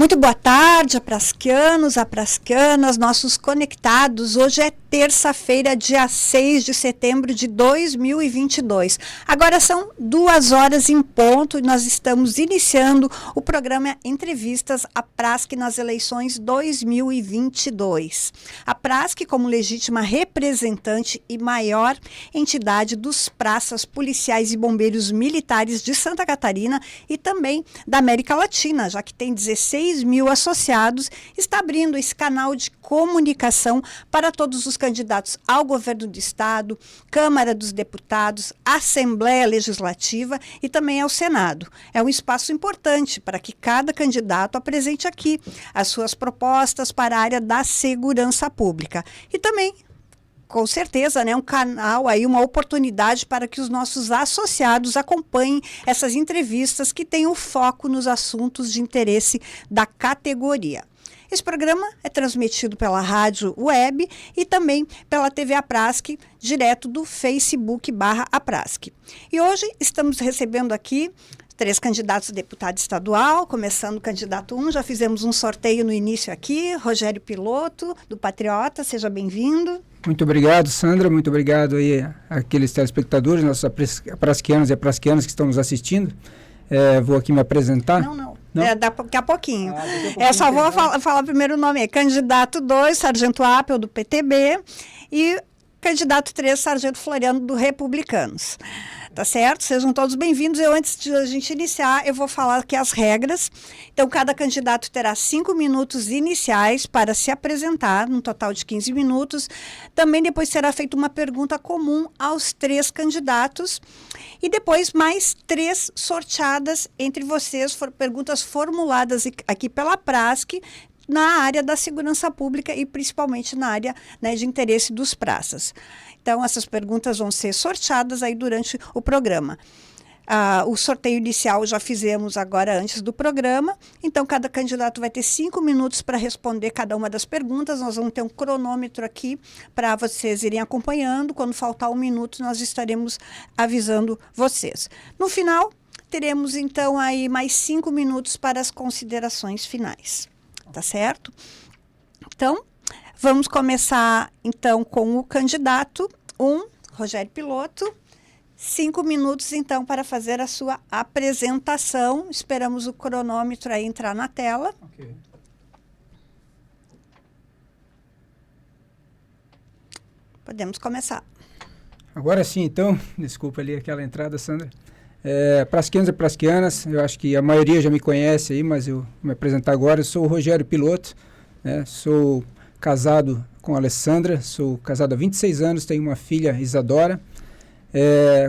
Muito boa tarde, aprasquianos, aprasquianas, nossos conectados. Hoje é terça-feira, dia 6 de setembro de 2022. Agora são 2 horas em ponto e nós estamos iniciando o programa Entrevistas Aprasc nas eleições 2022. A Aprasc, como legítima representante e maior entidade dos praças, policiais e bombeiros militares de Santa Catarina e também da América Latina, já que tem 16 mil associados, está abrindo esse canal de comunicação para todos os candidatos ao governo do Estado, Câmara dos Deputados, Assembleia Legislativa e também ao Senado. É um espaço importante para que cada candidato apresente aqui as suas propostas para a área da segurança pública. E também, com certeza, né, um canal aí, uma oportunidade para que os nossos associados acompanhem essas entrevistas que têm o foco nos assuntos de interesse da categoria. Esse programa é transmitido pela rádio web e também pela TV Aprasc, direto do Facebook/Aprasc. E hoje estamos recebendo aqui 3 candidatos a deputado estadual, começando o candidato 1, já fizemos um sorteio no início aqui, Rogério Piloto, do Patriota, seja bem-vindo. Muito obrigado, Sandra, muito obrigado aí àqueles telespectadores, nossos aprasquianos e aprasquianas que estão nos assistindo. Vou aqui me apresentar. Não? Daqui a pouquinho. Só vou falar primeiro o nome, é candidato 2, Sargento Apel, do PTB, e candidato 3, Sargento Floriano, do Republicanos. Tá certo? Sejam todos bem-vindos. Antes de a gente iniciar, eu vou falar aqui as regras. Então, cada candidato terá 5 minutos iniciais para se apresentar, num total de 15 minutos. Também depois será feita uma pergunta comum aos 3 candidatos. E depois mais 3 sorteadas entre vocês, perguntas formuladas aqui pela Aprasc, na área da segurança pública e principalmente na área, né, de interesse dos praças. Então, essas perguntas vão ser sorteadas aí durante o programa. O sorteio inicial já fizemos agora antes do programa, então cada candidato vai ter 5 minutos para responder cada uma das perguntas. Nós vamos ter um cronômetro aqui para vocês irem acompanhando. Quando faltar 1 minuto, nós estaremos avisando vocês. No final, teremos então aí mais 5 minutos para as considerações finais. Tá certo? Então, vamos começar então com o candidato 1, Rogério Piloto. 5 minutos então para fazer a sua apresentação. Esperamos o cronômetro aí entrar na tela. Okay. Podemos começar. Agora sim, então, desculpa ali aquela entrada, Sandra. Prasquianos e prasquianas, eu acho que a maioria já me conhece aí, mas eu vou me apresentar agora. Eu sou o Rogério Piloto, né? Sou casado com a Alessandra, sou casado há 26 anos, tenho uma filha, Isadora.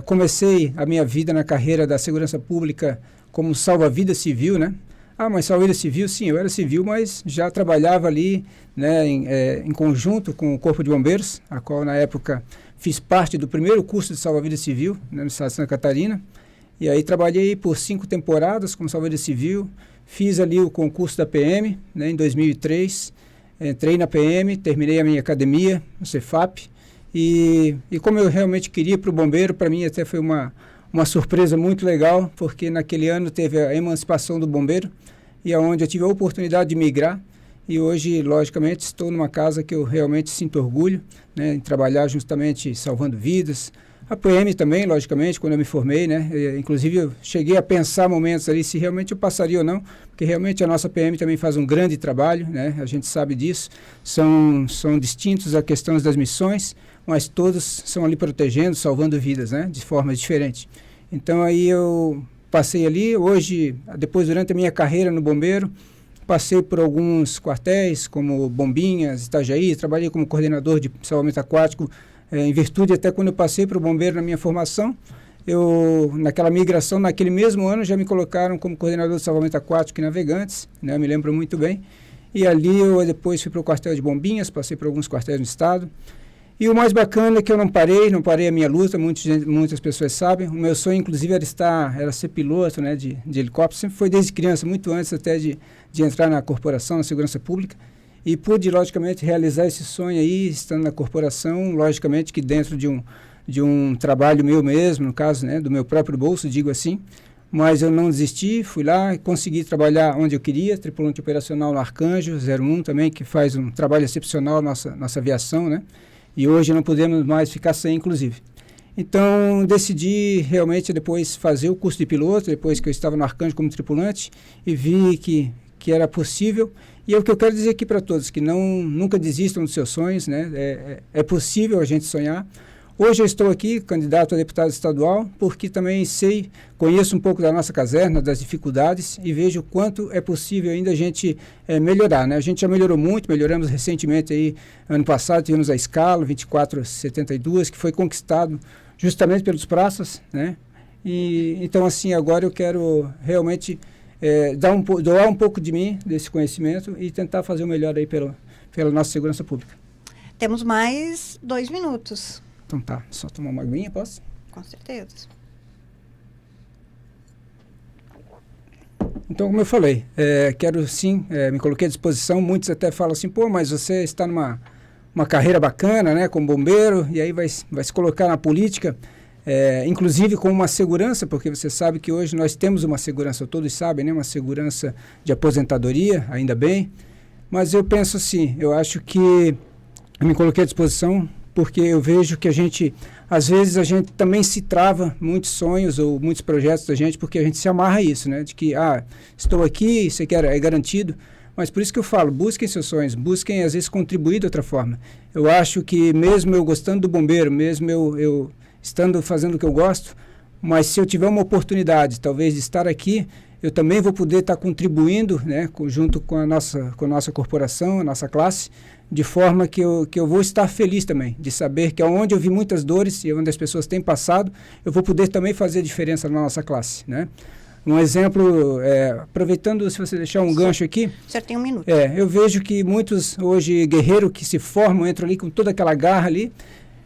Comecei a minha vida na carreira da segurança pública como salva-vida civil, né? Mas salva-vida civil, sim, eu era civil, mas já trabalhava ali, né, em conjunto com o Corpo de Bombeiros, a qual na época fiz parte do primeiro curso de salva-vida civil, né, no estado de Santa Catarina. E aí trabalhei por 5 temporadas como salva-vida civil, fiz ali o concurso da PM, né, em 2003, entrei na PM, terminei a minha academia, no Cefap, e como eu realmente queria para o bombeiro, para mim até foi uma surpresa muito legal, porque naquele ano teve a emancipação do bombeiro, e aonde eu tive a oportunidade de migrar, e hoje, logicamente, estou numa casa que eu realmente sinto orgulho, né, em trabalhar justamente salvando vidas. A PM também, logicamente, quando eu me formei, né? Inclusive eu cheguei a pensar momentos ali se realmente eu passaria ou não, porque realmente a nossa PM também faz um grande trabalho, né? A gente sabe disso, são distintos a questões das missões, mas todos são ali protegendo, salvando vidas, né? De formas diferentes. Então aí eu passei ali, hoje, depois durante a minha carreira no bombeiro, passei por alguns quartéis, como Bombinhas, Itajaí, trabalhei como coordenador de salvamento aquático, em virtude até quando eu passei para o bombeiro na minha formação, naquela migração, naquele mesmo ano, já me colocaram como coordenador de salvamento aquático e navegantes, né, eu me lembro muito bem, e ali eu depois fui para o quartel de Bombinhas, passei por alguns quartéis no estado, e o mais bacana é que eu não parei a minha luta, muitas pessoas sabem, o meu sonho inclusive era ser piloto, né, de helicóptero, sempre foi desde criança, muito antes até de entrar na corporação, na segurança pública, e pude, logicamente, realizar esse sonho aí, estando na corporação, logicamente que dentro de um trabalho meu mesmo, no caso, né, do meu próprio bolso, digo assim, mas eu não desisti, fui lá e consegui trabalhar onde eu queria, tripulante operacional no Arcanjo 01 também, que faz um trabalho excepcional nossa aviação, né? E hoje não podemos mais ficar sem, inclusive. Então, decidi realmente depois fazer o curso de piloto, depois que eu estava no Arcanjo como tripulante, e vi que era possível. E é o que eu quero dizer aqui para todos, que nunca desistam dos seus sonhos, né? É possível a gente sonhar. Hoje eu estou aqui, candidato a deputado estadual, porque também conheço um pouco da nossa caserna, das dificuldades, e vejo o quanto é possível ainda a gente melhorar, né? A gente já melhorou muito, melhoramos recentemente aí, ano passado, tivemos a escala 2472, que foi conquistado justamente pelos praças, né? E então, assim, agora eu quero realmente doar um pouco de mim, desse conhecimento, e tentar fazer o melhor aí pela nossa segurança pública. Temos mais 2 minutos. Então tá, só tomar uma aguinha, posso? Com certeza. Então, como eu falei, quero sim, me coloquei à disposição. Muitos até falam assim, pô, mas você está numa carreira bacana, né, como bombeiro, e aí vai se colocar na política, inclusive com uma segurança, porque você sabe que hoje nós temos uma segurança, todos sabem, né, uma segurança de aposentadoria, ainda bem. Mas eu penso assim, eu acho que eu me coloquei à disposição, porque eu vejo que às vezes a gente também se trava muitos sonhos ou muitos projetos da gente, porque a gente se amarra a isso, né? De que, estou aqui, isso aqui é garantido. Mas por isso que eu falo, busquem seus sonhos, busquem às vezes contribuir de outra forma. Eu acho que mesmo eu gostando do bombeiro, mesmo eu estando fazendo o que eu gosto, mas se eu tiver uma oportunidade, talvez, de estar aqui, eu também vou poder estar contribuindo, né, junto com a nossa corporação, a nossa classe, de forma que eu vou estar feliz também, de saber que onde eu vi muitas dores e onde as pessoas têm passado, eu vou poder também fazer diferença na nossa classe, né? Um exemplo, aproveitando, se você deixar um gancho aqui... O senhor tem 1 minuto. Eu vejo que muitos, hoje, guerreiros que se formam, entram ali com toda aquela garra ali,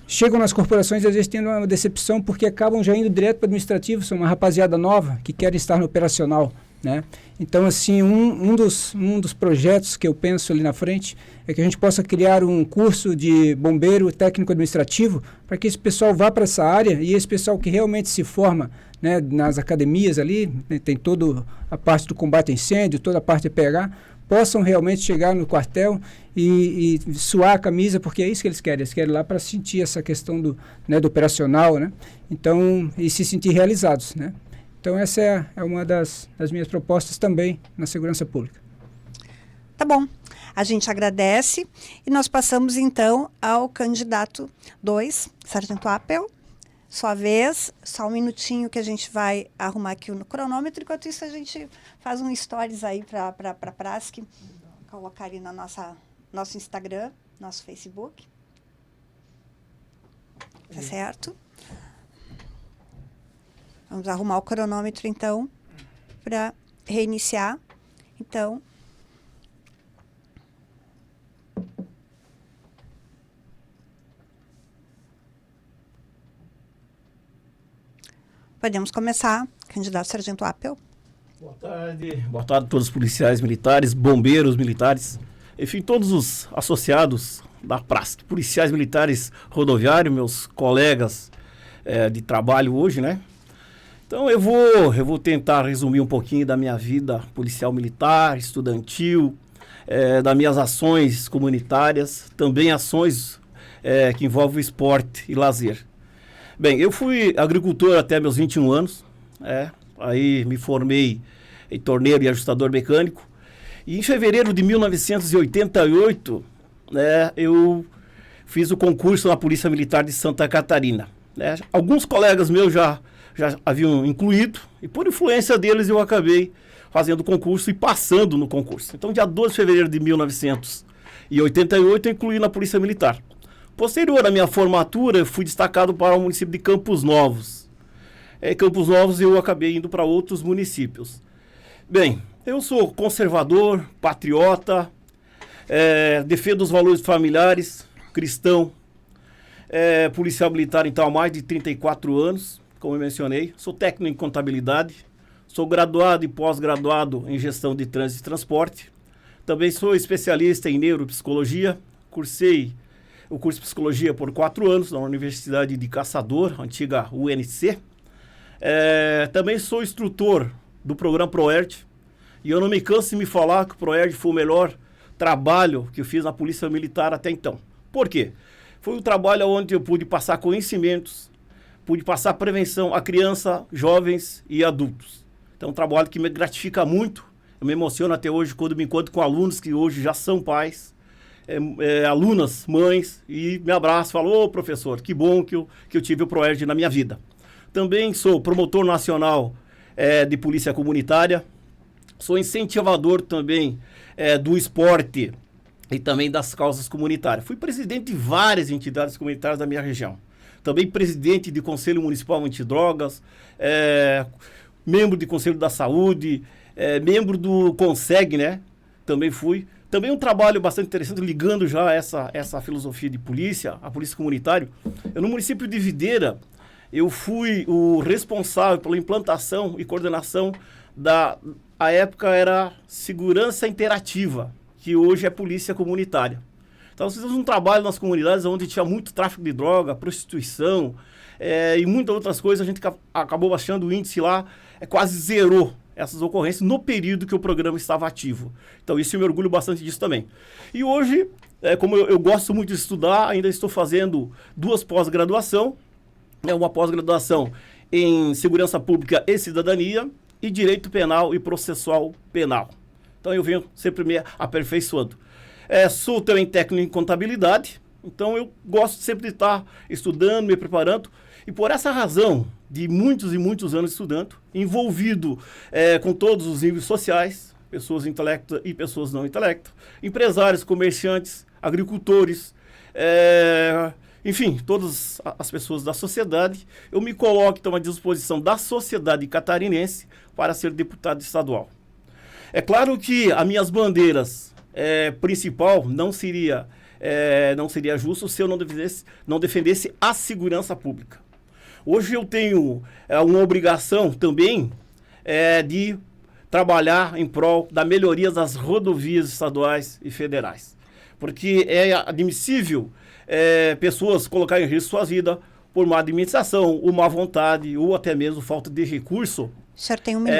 chegam nas corporações e às vezes tendo uma decepção porque acabam já indo direto para o administrativo, são uma rapaziada nova que querem estar no operacional, né? Então, assim, um dos projetos que eu penso ali na frente é que a gente possa criar um curso de bombeiro técnico administrativo para que esse pessoal vá para essa área e esse pessoal que realmente se forma, né, nas academias ali, né, tem toda a parte do combate a incêndio, toda a parte de PH, possam realmente chegar no quartel e suar a camisa, porque é isso que eles querem ir lá para sentir essa questão do operacional, né? Então, e se sentir realizados, né? Então, essa é uma das minhas propostas também na segurança pública. Tá bom. A gente agradece e nós passamos, então, ao candidato 2, Sargento Appel. Sua vez, só um minutinho que a gente vai arrumar aqui no cronômetro. Enquanto isso, a gente faz um stories aí para a Prasc, colocar ali no nosso Instagram, nosso Facebook. Tá certo? Vamos arrumar o cronômetro, então, para reiniciar. Então, podemos começar, candidato Sargento Appel. Boa tarde a todos os policiais militares, bombeiros militares, enfim, todos os associados da Prasc, policiais militares rodoviários, meus colegas de trabalho hoje, né? Então eu vou tentar resumir um pouquinho da minha vida policial militar, estudantil, das minhas ações comunitárias, também ações que envolvem esporte e lazer. Bem, eu fui agricultor até meus 21 anos, aí me formei em torneiro e ajustador mecânico, e em fevereiro de 1988, eu fiz o concurso na Polícia Militar de Santa Catarina. Alguns colegas meus já haviam incluído, e por influência deles eu acabei fazendo o concurso e passando no concurso. Então, dia 12 de fevereiro de 1988, eu incluí na Polícia Militar. Posterior à minha formatura, eu fui destacado para o município de Campos Novos. Em Campos Novos, eu acabei indo para outros municípios. Bem, eu sou conservador, patriota, defendo os valores familiares, cristão, policial militar, então, há mais de 34 anos, como eu mencionei. Sou técnico em contabilidade, sou graduado e pós-graduado em gestão de trânsito e transporte. Também sou especialista em neuropsicologia, cursei o curso de psicologia por 4 anos na Universidade de Caçador, antiga UNC. Também sou instrutor do programa ProERD, e eu não me canso de me falar que o ProERD foi o melhor trabalho que eu fiz na Polícia Militar até então. Por quê? Foi um trabalho onde eu pude passar conhecimentos, pude passar prevenção a criança, jovens e adultos. Então, é um trabalho que me gratifica muito. Eu me emociono até hoje quando me encontro com alunos que hoje já são pais, alunas, mães, e me abraço e falo: ô professor, que bom que eu tive o ProERD na minha vida. Também sou promotor nacional de polícia comunitária, sou incentivador também do esporte e também das causas comunitárias. Fui presidente de várias entidades comunitárias da minha região. Também presidente de Conselho Municipal Antidrogas, membro de Conselho da Saúde, membro do CONSEG, né? Também fui. Também um trabalho bastante interessante, ligando já essa filosofia de polícia, a polícia comunitária. Eu, no município de Videira, eu fui o responsável pela implantação e coordenação a época era Segurança Interativa, que hoje é Polícia Comunitária. Então, nós fizemos um trabalho nas comunidades onde tinha muito tráfico de droga, prostituição e muitas outras coisas. A gente acabou baixando o índice lá, quase zerou essas ocorrências no período que o programa estava ativo. Então, isso eu me orgulho bastante disso também. E hoje, como eu gosto muito de estudar, ainda estou fazendo 2 pós-graduação, uma pós-graduação em Segurança Pública e Cidadania e Direito Penal e Processual Penal. Então, eu venho sempre me aperfeiçoando. Sou também técnico em contabilidade, então eu gosto sempre de estar estudando, me preparando, e por essa razão, de muitos e muitos anos estudando, envolvido com todos os níveis sociais, pessoas intelectas e pessoas não intelectas, empresários, comerciantes, agricultores, enfim, todas as pessoas da sociedade, eu me coloco então à disposição da sociedade catarinense para ser deputado estadual. É claro que as minhas bandeiras principal não seria justo se eu não defendesse a segurança pública. Hoje eu tenho uma obrigação também de trabalhar em prol da melhoria das rodovias estaduais e federais. Porque é admissível pessoas colocarem em risco suas vidas por má administração, ou má vontade, ou até mesmo falta de recurso. O senhor tem um minuto.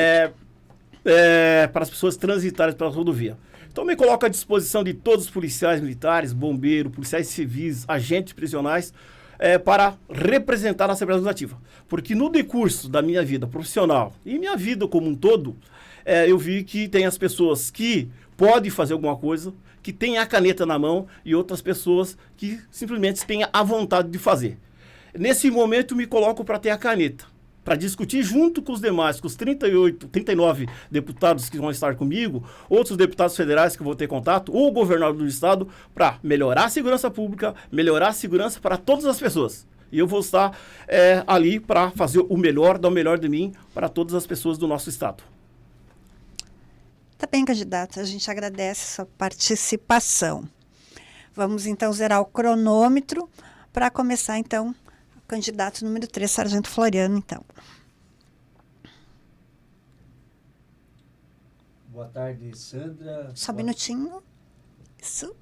Para as pessoas transitarem pela rodovia. Então, me coloco à disposição de todos os policiais militares, bombeiros, policiais civis, agentes prisionais, para representar a Assembleia Legislativa. Porque no decurso da minha vida profissional e minha vida como um todo, eu vi que tem as pessoas que podem fazer alguma coisa, que têm a caneta na mão, e outras pessoas que simplesmente têm a vontade de fazer. Nesse momento, me coloco para ter a caneta, para discutir junto com os demais, com os 39 deputados que vão estar comigo, outros deputados federais que eu vou ter contato, ou o governador do estado, para melhorar a segurança pública, melhorar a segurança para todas as pessoas. E eu vou estar ali para fazer o melhor, dar o melhor de mim para todas as pessoas do nosso estado. Tá bem, candidato. A gente agradece a sua participação. Vamos, então, zerar o cronômetro para começar, então, o candidato número 3, Sargento Floriano, então. Boa tarde, Sandra. Só um minutinho. Isso.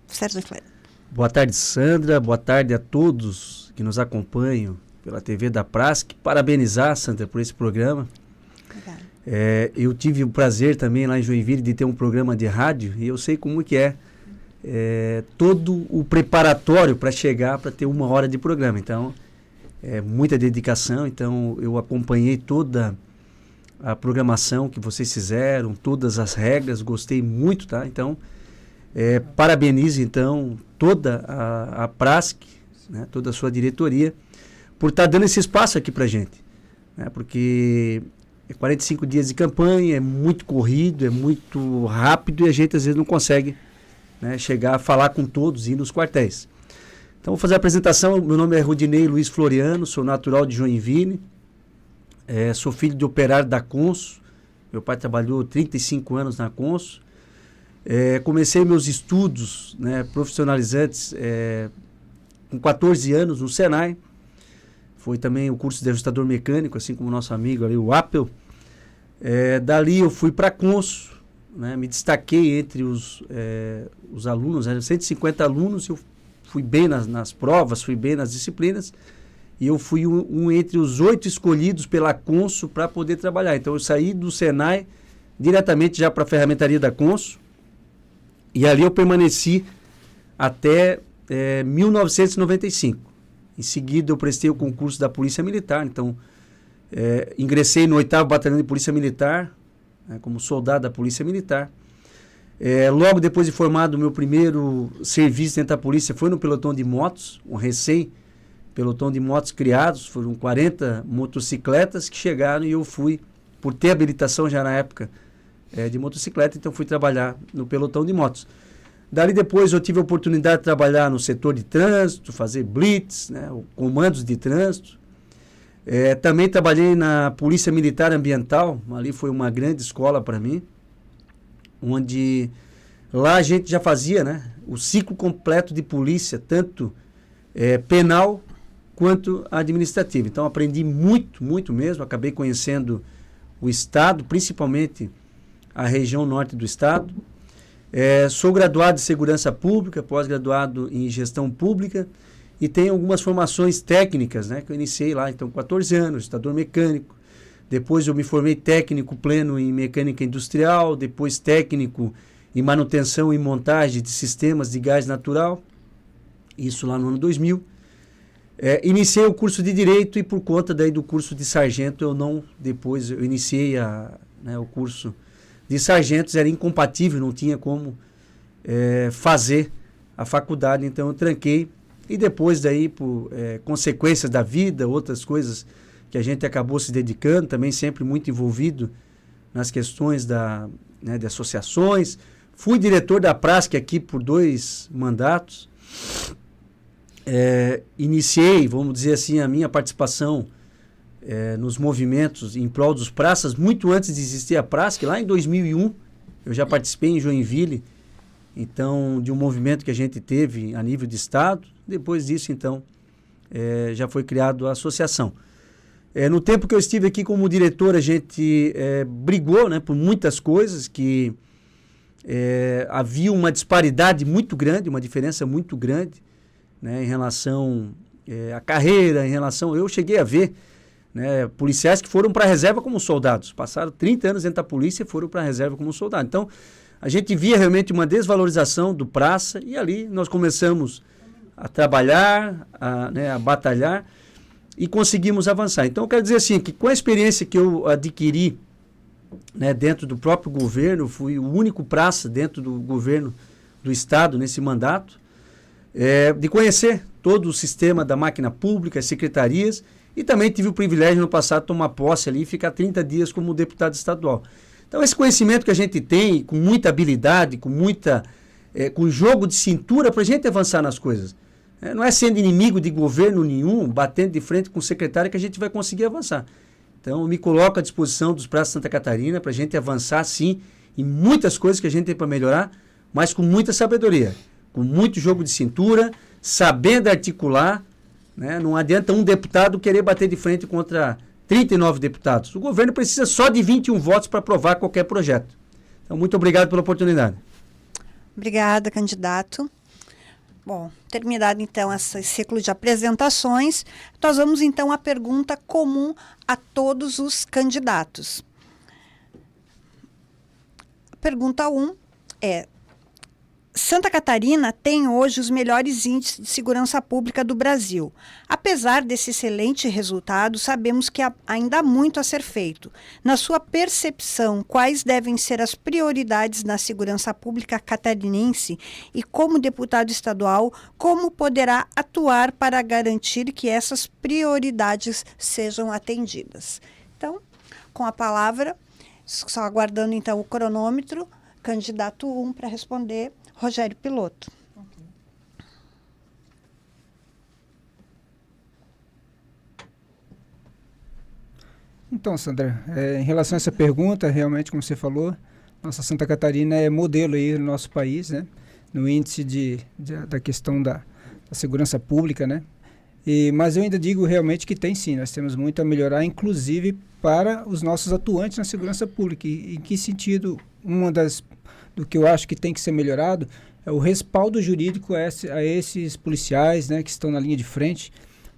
Sargento Floriano. Boa tarde, Sandra. Boa tarde a todos que nos acompanham pela TV da Prasc. Parabenizar, Sandra, por esse programa. Obrigada. Eu tive o prazer também lá em Joinville de ter um programa de rádio e eu sei como que é todo o preparatório para chegar, para ter 1 hora de programa. Então, muita dedicação. Então, eu acompanhei toda a programação que vocês fizeram, todas as regras, gostei muito, tá? Então, parabenizo, então, toda a Prasc, né, toda a sua diretoria, por estar dando esse espaço aqui pra gente, né? Porque 45 dias de campanha, é muito corrido, é muito rápido e a gente às vezes não consegue, né, chegar a falar com todos e ir nos quartéis. Então vou fazer a apresentação. Meu nome é Rudinei Luiz Floriano, sou natural de Joinville, sou filho de operário da Conso, meu pai trabalhou 35 anos na Conso. Comecei meus estudos, né, profissionalizantes com 14 anos no Senai. Foi também o curso de ajustador mecânico, assim como o nosso amigo ali, o Apple. Dali eu fui para a Conso, né, me destaquei entre os alunos, 150 alunos, eu fui bem nas provas, fui bem nas disciplinas, e eu fui um entre os 8 escolhidos pela Consul para poder trabalhar. Então eu saí do Senai diretamente já para a ferramentaria da Consul, e ali eu permaneci até 1995. Em seguida eu prestei o concurso da Polícia Militar, então ingressei no 8º Batalhão de Polícia Militar, como soldado da Polícia Militar. Logo depois de formado, o meu primeiro serviço dentro da polícia foi no pelotão de motos, um pelotão de motos criados, foram 40 motocicletas que chegaram e eu fui, por ter habilitação já na época de motocicleta, então fui trabalhar no pelotão de motos. Dali depois eu tive a oportunidade de trabalhar no setor de trânsito, fazer blitz, comandos de trânsito. Também trabalhei na Polícia Militar Ambiental, ali foi uma grande escola para mim, onde lá a gente já fazia o ciclo completo de polícia, tanto penal quanto administrativo. Então aprendi muito, muito mesmo, acabei conhecendo o Estado, principalmente a região norte do Estado. Sou graduado em Segurança Pública, pós-graduado em Gestão Pública e tenho algumas formações técnicas, que eu iniciei lá, então 14 anos, estador mecânico. Depois eu me formei técnico pleno em Mecânica Industrial, depois técnico em Manutenção e Montagem de Sistemas de Gás Natural, isso lá no ano 2000. Iniciei o curso de Direito e por conta daí do curso de sargento depois eu iniciei o curso de sargentos, era incompatível, não tinha como fazer a faculdade, então eu tranquei. E depois daí, por consequências da vida, outras coisas que a gente acabou se dedicando, também sempre muito envolvido nas questões de associações. Fui diretor da Prasc aqui por 2 mandatos. Iniciei, vamos dizer assim, a minha participação nos movimentos em prol dos praças, muito antes de existir a Prasc, lá em 2001, eu já participei em Joinville, então, de um movimento que a gente teve a nível de Estado. Depois disso, então, já foi criado a associação. No tempo que eu estive aqui como diretor, a gente brigou por muitas coisas, que havia uma disparidade muito grande, uma diferença muito grande, em relação à carreira, em relação... Eu cheguei a ver policiais que foram para a reserva como soldados, passaram 30 anos dentro da polícia e foram para a reserva como soldado. Então, a gente via realmente uma desvalorização do praça e ali nós começamos a trabalhar, a batalhar e conseguimos avançar. Então, eu quero dizer assim, que com a experiência que eu adquiri dentro do próprio governo, fui o único praça dentro do governo do Estado nesse mandato, de conhecer todo o sistema da máquina pública, as secretarias, e também tive o privilégio no passado de tomar posse ali e ficar 30 dias como deputado estadual. Então, esse conhecimento que a gente tem, com muita habilidade, com jogo de cintura para a gente avançar nas coisas. Não é sendo inimigo de governo nenhum, batendo de frente com o secretário, que a gente vai conseguir avançar. Então, eu me coloco à disposição dos praças de Santa Catarina para a gente avançar, sim, em muitas coisas que a gente tem para melhorar, mas com muita sabedoria, com muito jogo de cintura, sabendo articular. Não adianta um deputado querer bater de frente contra 39 deputados. O governo precisa só de 21 votos para aprovar qualquer projeto. Então, muito obrigado pela oportunidade. Obrigada, candidato. Bom, terminado então esse ciclo de apresentações, nós vamos então à pergunta comum a todos os candidatos. A pergunta 1 é: Santa Catarina tem hoje os melhores índices de segurança pública do Brasil. Apesar desse excelente resultado, sabemos que ainda há muito a ser feito. Na sua percepção, quais devem ser as prioridades na segurança pública catarinense e, como deputado estadual, como poderá atuar para garantir que essas prioridades sejam atendidas? Então, com a palavra, só aguardando então o cronômetro, candidato 1 para responder, Rogério Piloto. Então, Sandra, em relação a essa pergunta, realmente, como você falou, nossa Santa Catarina é modelo aí no nosso país, no índice da questão da segurança pública, mas eu ainda digo realmente que tem sim, nós temos muito a melhorar, inclusive para os nossos atuantes na segurança pública. E em que sentido? Dos do que eu acho que tem que ser melhorado é o respaldo jurídico a esses policiais, né, que estão na linha de frente,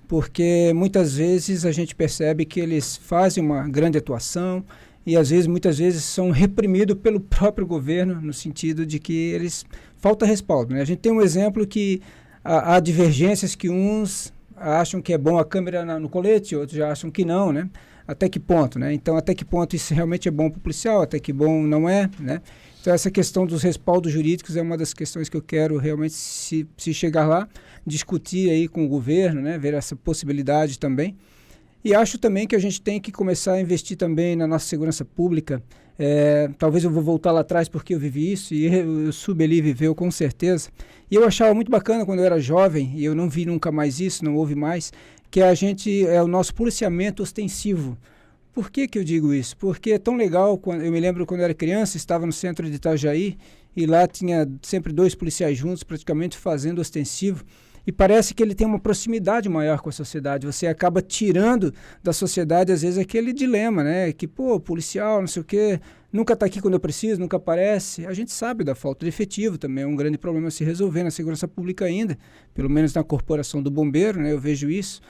porque muitas vezes a gente percebe que eles fazem uma grande atuação e muitas vezes são reprimidos pelo próprio governo, no sentido de que eles falta respaldo, né? A gente tem um exemplo que há divergências que uns acham que é bom a câmera no colete, outros já acham que não, né? Até que ponto, né? Então, até que ponto isso realmente é bom para o policial, até que bom não é, né? Então, essa questão dos respaldos jurídicos é uma das questões que eu quero realmente, se chegar lá, discutir aí com o governo, né? Ver essa possibilidade também. E acho também que a gente tem que começar a investir também na nossa segurança pública. Talvez eu vou voltar lá atrás porque eu vivi isso e o Sueli viveu com certeza. E eu achava muito bacana quando eu era jovem, e eu não vi nunca mais isso, não houve mais, que o nosso policiamento ostensivo. Por que eu digo isso? Porque é tão legal, eu me lembro quando eu era criança, estava no centro de Itajaí, e lá tinha sempre 2 policiais juntos, praticamente fazendo ostensivo, e parece que ele tem uma proximidade maior com a sociedade. Você acaba tirando da sociedade, às vezes, aquele dilema, né? Que, policial, não sei o quê, nunca está aqui quando eu preciso, nunca aparece. A gente sabe da falta de efetivo também, é um grande problema a se resolver na segurança pública ainda, pelo menos na corporação do bombeiro, né? Eu vejo isso.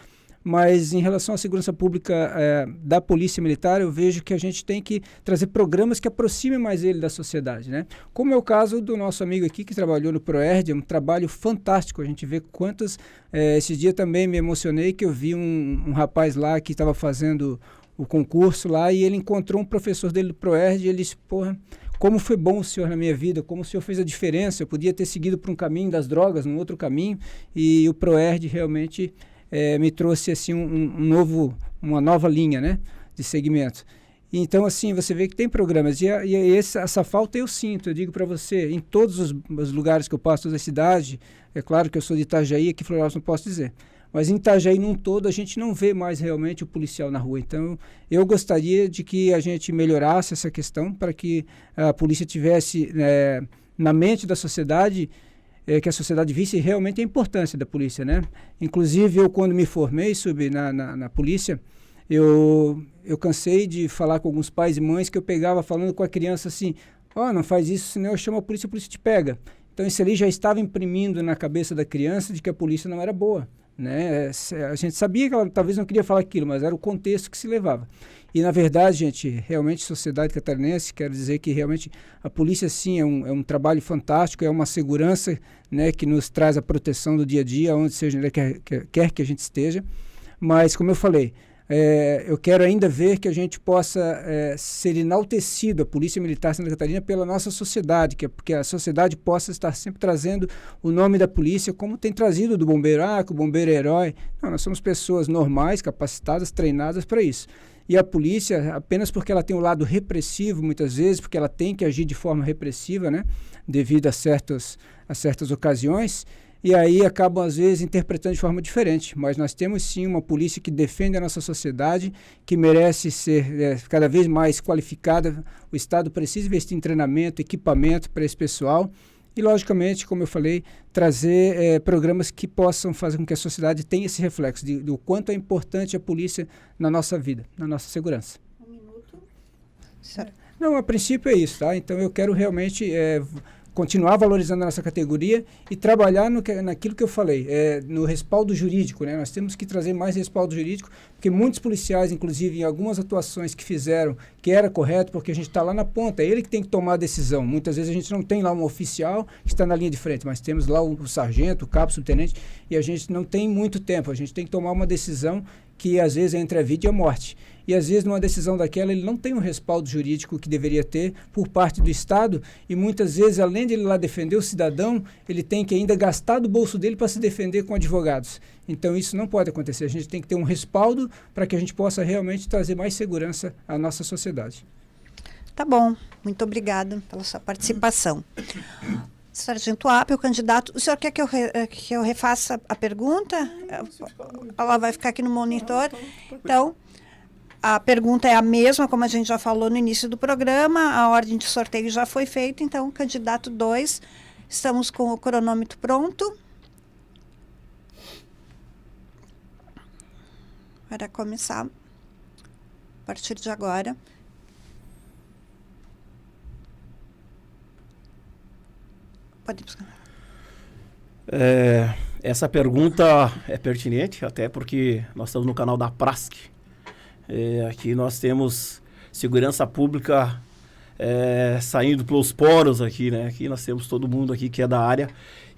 Mas em relação à segurança pública da Polícia Militar, eu vejo que a gente tem que trazer programas que aproximem mais ele da sociedade, né? Como é o caso do nosso amigo aqui que trabalhou no ProERD, é um trabalho fantástico. A gente vê quantas... esse dia também me emocionei que eu vi um rapaz lá que estava fazendo o concurso lá e ele encontrou um professor dele do ProERD e ele disse, como foi bom o senhor na minha vida, como o senhor fez a diferença. Eu podia ter seguido por um caminho das drogas, num outro caminho, e o ProERD realmente... me trouxe assim uma nova linha, né, de segmento. Então, assim, você vê que tem programas. E essa falta eu sinto, eu digo para você, em todos os lugares que eu passo, toda a cidade. É claro que eu sou de Itajaí, aqui em Florianópolis não posso dizer. Mas em Itajaí, num todo, a gente não vê mais realmente o policial na rua. Então, eu gostaria de que a gente melhorasse essa questão para que a polícia tivesse na mente da sociedade... que a sociedade visse realmente a importância da polícia, né? Inclusive, eu quando me formei na polícia, eu cansei de falar com alguns pais e mães que eu pegava falando com a criança assim, não faz isso, senão eu chamo a polícia te pega. Então, isso ali já estava imprimindo na cabeça da criança de que a polícia não era boa, né? A gente sabia que ela talvez não queria falar aquilo, mas era o contexto que se levava. E, na verdade, gente, realmente, sociedade catarinense, quero dizer que realmente a polícia, sim, é um trabalho fantástico, é uma segurança, né, que nos traz a proteção do dia a dia, onde seja, quer que a gente esteja. Mas, como eu falei, eu quero ainda ver que a gente possa ser enaltecido, a Polícia Militar de Santa Catarina, pela nossa sociedade, que a sociedade possa estar sempre trazendo o nome da polícia, como tem trazido do bombeiro, que o bombeiro é herói. Não, nós somos pessoas normais, capacitadas, treinadas para isso. E a polícia, apenas porque ela tem um lado repressivo, muitas vezes, porque ela tem que agir de forma repressiva, né, devido a certas ocasiões, e aí acabam, às vezes, interpretando de forma diferente. Mas nós temos, sim, uma polícia que defende a nossa sociedade, que merece ser cada vez mais qualificada. O Estado precisa investir em treinamento, equipamento para esse pessoal, e, logicamente, como eu falei, trazer programas que possam fazer com que a sociedade tenha esse reflexo do quanto é importante a polícia na nossa vida, na nossa segurança. Um minuto. Não, a princípio é isso, tá? Então eu quero realmente continuar valorizando a nossa categoria e trabalhar naquilo que eu falei, no respaldo jurídico, né? Nós temos que trazer mais respaldo jurídico, porque muitos policiais, inclusive em algumas atuações que fizeram, que era correto, porque a gente está lá na ponta, é ele que tem que tomar a decisão. Muitas vezes a gente não tem lá um oficial que está na linha de frente, mas temos lá o sargento, o cabo, o subtenente, e a gente não tem muito tempo, a gente tem que tomar uma decisão que às vezes é entre a vida e a morte. E às vezes numa decisão daquela ele não tem um respaldo jurídico que deveria ter por parte do Estado, e muitas vezes, além de ele lá defender o cidadão, ele tem que ainda gastar do bolso dele para se defender com advogados. Então isso não pode acontecer, a gente tem que ter um respaldo para que a gente possa realmente trazer mais segurança à nossa sociedade. Tá bom, muito obrigada pela sua participação. Sargento Apio, candidato, o senhor quer que eu refaça a pergunta? Ela vai ficar aqui no monitor. Então, a pergunta é a mesma, como a gente já falou no início do programa, a ordem de sorteio já foi feita, então, candidato 2, estamos com o cronômetro pronto. Para começar, a partir de agora. Pode buscar. Essa pergunta é pertinente, até porque nós estamos no canal da Prasc. Aqui nós temos segurança pública saindo pelos poros aqui, né? Aqui nós temos todo mundo aqui que é da área.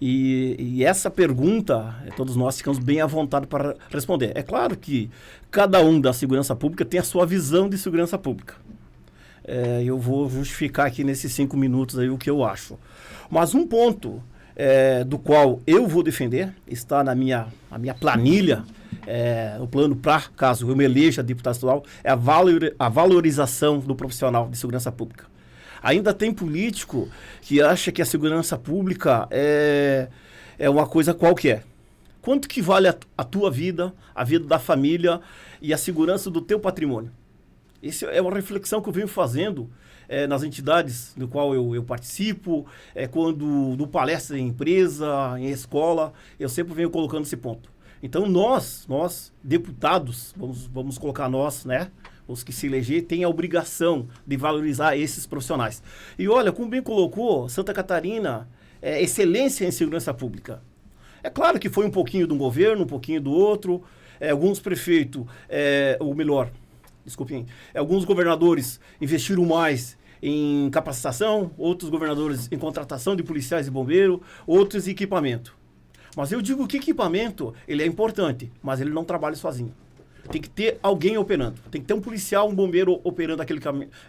E essa pergunta, todos nós ficamos bem à vontade para responder. É claro que cada um da segurança pública tem a sua visão de segurança pública. Eu vou justificar aqui nesses 5 minutos aí o que eu acho. Mas um ponto do qual eu vou defender, está na minha planilha, o plano para, caso eu me eleja deputado estadual, é a valorização do profissional de segurança pública. Ainda tem político que acha que a segurança pública é uma coisa qualquer. Quanto que vale a tua vida, a vida da família e a segurança do teu patrimônio? Essa é uma reflexão que eu venho fazendo nas entidades no qual eu participo, quando do palestra em empresa, em escola, eu sempre venho colocando esse ponto. Então nós deputados, vamos colocar nós, né? Os que se eleger têm a obrigação de valorizar esses profissionais. E olha, como bem colocou, Santa Catarina é excelência em segurança pública. É claro que foi um pouquinho de um governo, um pouquinho do outro, alguns prefeitos, alguns governadores investiram mais em capacitação, outros governadores em contratação de policiais e bombeiros, outros em equipamento. Mas eu digo que equipamento, ele é importante, mas ele não trabalha sozinho. Tem que ter alguém operando. Tem que ter um policial, um bombeiro operando aquele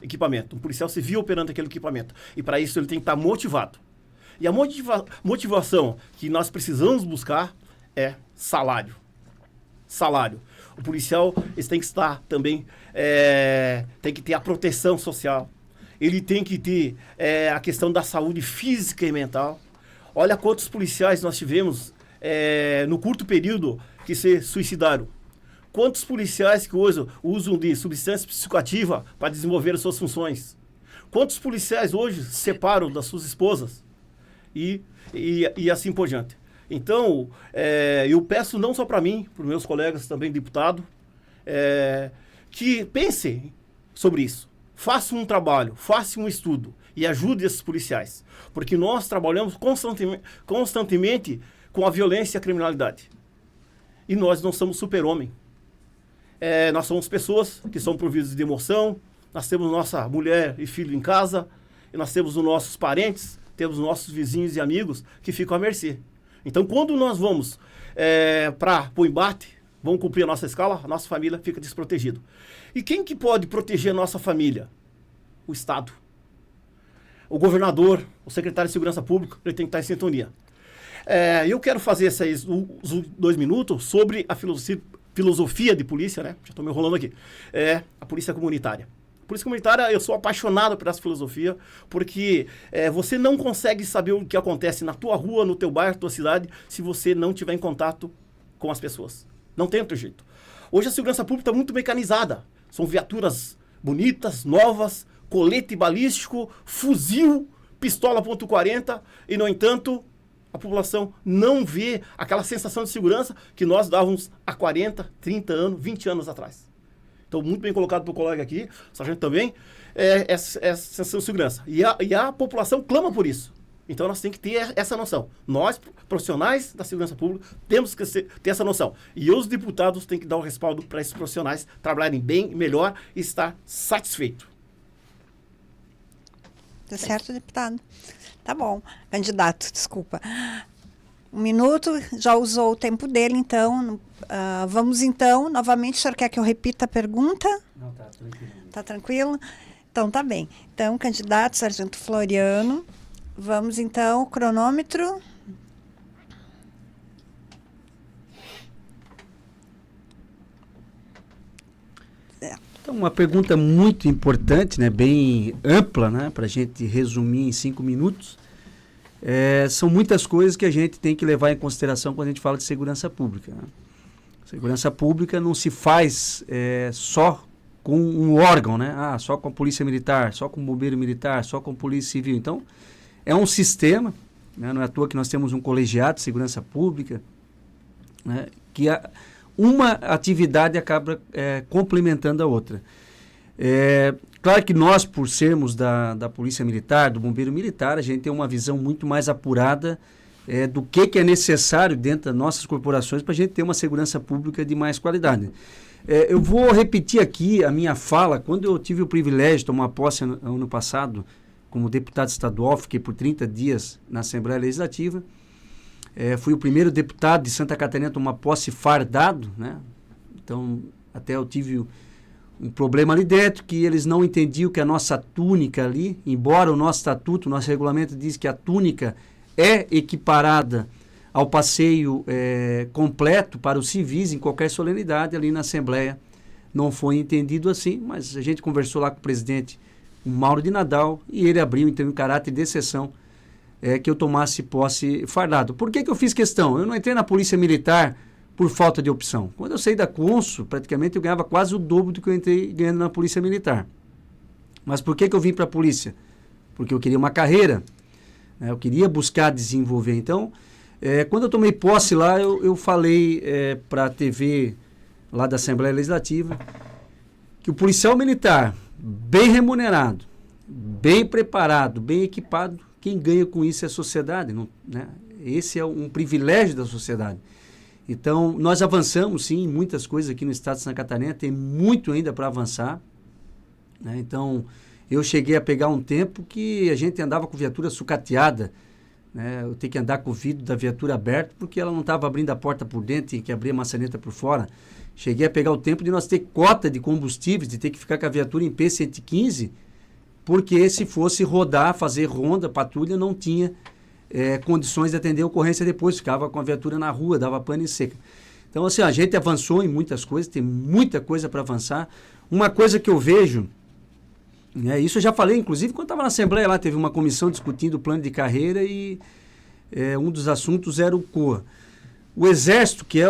equipamento. Um policial civil operando aquele equipamento. E para isso ele tem que estar motivado. E a motivação que nós precisamos buscar é salário. Salário. O policial tem que estar também, tem que ter a proteção social. Ele tem que ter a questão da saúde física e mental. Olha quantos policiais nós tivemos no curto período que se suicidaram. Quantos policiais que hoje usam de substância psicoativa para desenvolver as suas funções? Quantos policiais hoje se separam das suas esposas? E assim por diante. Então, eu peço não só para mim, para os meus colegas também deputados, que pensem sobre isso. Façam um trabalho, façam um estudo e ajude esses policiais. Porque nós trabalhamos constantemente com a violência e a criminalidade. E nós não somos super-homem. Nós somos pessoas que são providas de emoção, nós temos nossa mulher e filho em casa, e nós temos os nossos parentes, temos nossos vizinhos e amigos que ficam à mercê. Então, quando nós vamos para o embate, vamos cumprir a nossa escala, a nossa família fica desprotegida. E quem que pode proteger a nossa família? O Estado. O governador, o secretário de Segurança Pública, ele tem que estar em sintonia. Eu quero fazer os 2 minutos sobre a filosofia de polícia, né? Já estou me enrolando aqui. A polícia comunitária. A polícia comunitária, eu sou apaixonado por essa filosofia, porque você não consegue saber o que acontece na tua rua, no teu bairro, na tua cidade, se você não tiver em contato com as pessoas. Não tem outro jeito. Hoje a segurança pública está muito mecanizada. São viaturas bonitas, novas, colete balístico, fuzil, pistola .40, e, no entanto, a população não vê aquela sensação de segurança que nós dávamos há 40, 30 anos, 20 anos atrás. Então, muito bem colocado pelo colega aqui, o sargento também, essa sensação de segurança. E a população clama por isso. Então, nós temos que ter essa noção. Nós, profissionais da segurança pública, temos que ter essa noção. E os deputados têm que dar o respaldo para esses profissionais trabalharem bem, melhor e estar satisfeito. Tá certo, deputado? Tá bom. Candidato, desculpa. 1 minuto, já usou o tempo dele, então. Vamos, então, novamente. O senhor quer que eu repita a pergunta? Não, tá tranquilo. Tá tranquilo? Então, tá bem. Então, candidato, sargento Floriano. Vamos, então, cronômetro. Então, uma pergunta muito importante, né, bem ampla, né, para a gente resumir em 5 minutos. São muitas coisas que a gente tem que levar em consideração quando a gente fala de segurança pública. Né? Segurança pública não se faz só com um órgão, né? Só com a polícia militar, só com o bombeiro militar, só com a polícia civil. Então, é um sistema, né? Não é à toa que nós temos um colegiado de segurança pública, né? Que uma atividade acaba complementando a outra. Claro que nós, por sermos da Polícia Militar, do Bombeiro Militar, a gente tem uma visão muito mais apurada do que é necessário dentro das nossas corporações para a gente ter uma segurança pública de mais qualidade. Eu vou repetir aqui a minha fala. Quando eu tive o privilégio de tomar posse ano passado, como deputado estadual, fiquei por 30 dias na Assembleia Legislativa. Fui o primeiro deputado de Santa Catarina a tomar posse fardado, né? Então, até eu tive um problema ali dentro, que eles não entendiam que a nossa túnica ali, embora o nosso estatuto, o nosso regulamento diz que a túnica é equiparada ao passeio completo para os civis em qualquer solenidade, ali na Assembleia não foi entendido assim, mas a gente conversou lá com o presidente, o Mauro de Nadal, e ele abriu então em caráter de exceção que eu tomasse posse fardado. Por que eu fiz questão? Eu não entrei na Polícia Militar por falta de opção. Quando eu saí da Consul, praticamente eu ganhava quase o dobro do que eu entrei ganhando na Polícia Militar. Mas por que eu vim para a Polícia? Porque eu queria uma carreira, né? Eu queria buscar desenvolver. Então, quando eu tomei posse lá, eu falei para a TV lá da Assembleia Legislativa que o policial militar, bem remunerado, bem preparado, bem equipado, quem ganha com isso é a sociedade, não, né? Esse é um privilégio da sociedade. Então, nós avançamos, sim, em muitas coisas aqui no estado de Santa Catarina, tem muito ainda para avançar, né? Então, eu cheguei a pegar um tempo que a gente andava com viatura sucateada, né? Eu tenho que andar com o vidro da viatura aberto, porque ela não estava abrindo a porta por dentro, tinha que abrir a maçaneta por fora. Cheguei a pegar o tempo de nós ter cota de combustíveis, de ter que ficar com a viatura em P115, porque se fosse rodar, fazer ronda, patrulha, não tinha condições de atender a ocorrência depois, ficava com a viatura na rua, dava pane seca. Então, assim, a gente avançou em muitas coisas, tem muita coisa para avançar. Uma coisa que eu vejo, isso eu já falei, inclusive, quando estava na Assembleia lá, teve uma comissão discutindo o plano de carreira e um dos assuntos era o COA. O Exército, que é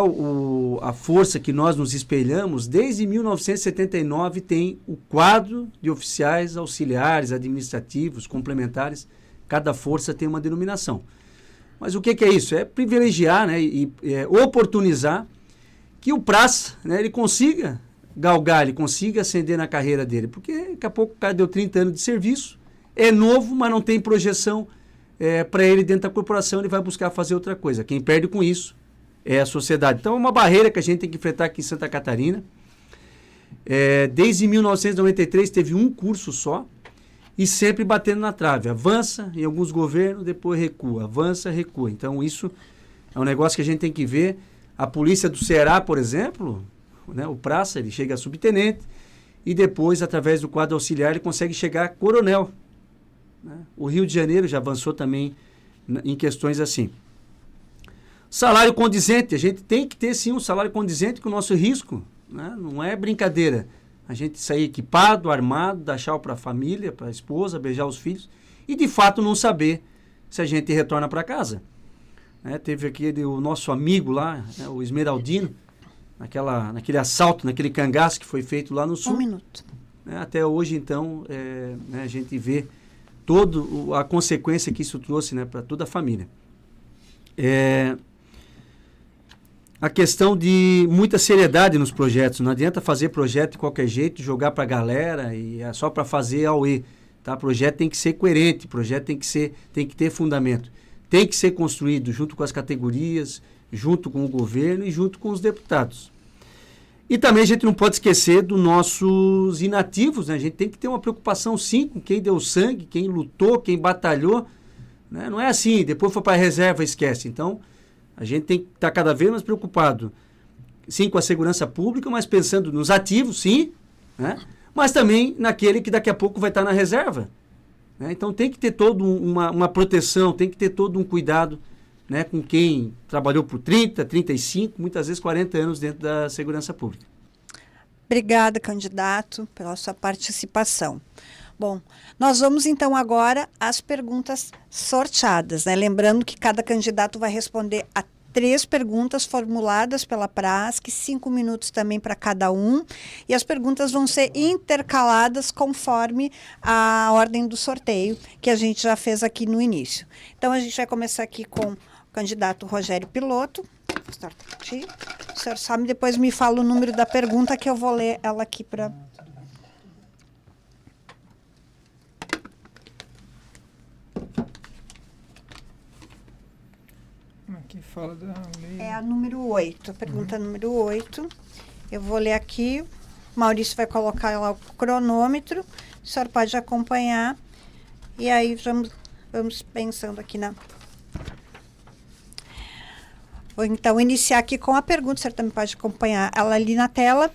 a força que nós nos espelhamos, desde 1979 tem o quadro de oficiais auxiliares, administrativos, complementares. Cada força tem uma denominação. Mas o que é isso? É privilegiar, né, e oportunizar que o praça, né, ele consiga galgar, ele consiga ascender na carreira dele. Porque daqui a pouco o cara deu 30 anos de serviço, é novo, mas não tem projeção para ele dentro da corporação, ele vai buscar fazer outra coisa. Quem perde com isso é a sociedade. Então é uma barreira que a gente tem que enfrentar aqui em Santa Catarina. Desde 1993 teve um curso só, e sempre batendo na trave. Avança em alguns governos, depois recua. Avança, recua. Então, isso é um negócio que a gente tem que ver. A polícia do Ceará, por exemplo, né, o praça, ele chega a subtenente e depois, através do quadro auxiliar, ele consegue chegar a coronel. Né? O Rio de Janeiro já avançou também em questões assim. Salário condizente. A gente tem que ter, sim, um salário condizente com o nosso risco. Né? Não é brincadeira. A gente sair equipado, armado, dar tchau para a família, para a esposa, beijar os filhos e, de fato, não saber se a gente retorna para casa. Teve o nosso amigo lá, né, o Esmeraldino, naquele assalto, naquele cangaço que foi feito lá no sul. 1 minuto. Até hoje, então, a gente vê toda a consequência que isso trouxe, né, para toda a família. A questão de muita seriedade nos projetos. Não adianta fazer projeto de qualquer jeito, jogar para a galera e é só para fazer AUE. Tá? Projeto tem que ser coerente, projeto tem que ter fundamento. Tem que ser construído junto com as categorias, junto com o governo e junto com os deputados. E também a gente não pode esquecer dos nossos inativos. Né? A gente tem que ter uma preocupação, sim, com quem deu sangue, quem lutou, quem batalhou. Né? Não é assim, depois foi para a reserva e esquece. Então, a gente tem que estar cada vez mais preocupado, sim, com a segurança pública, mas pensando nos ativos, sim, né? Mas também naquele que daqui a pouco vai estar na reserva. Né? Então tem que ter toda uma proteção, tem que ter todo um cuidado, né, com quem trabalhou por 30, 35, muitas vezes 40 anos dentro da segurança pública. Obrigada, candidato, pela sua participação. Bom, nós vamos então agora às perguntas sorteadas, né? Lembrando que cada candidato vai responder a 3 perguntas formuladas pela PRASC, 5 minutos também para cada um, e as perguntas vão ser intercaladas conforme a ordem do sorteio que a gente já fez aqui no início. Então, a gente vai começar aqui com o candidato Rogério Piloto. O senhor sabe, depois me fala o número da pergunta que eu vou ler ela aqui para... fala da lei. É a número 8, a pergunta número 8. Eu vou ler aqui, o Maurício vai colocar lá o cronômetro, o senhor pode acompanhar, e aí vamos pensando aqui na... Vou então iniciar aqui com a pergunta, o senhor também pode acompanhar ela ali na tela.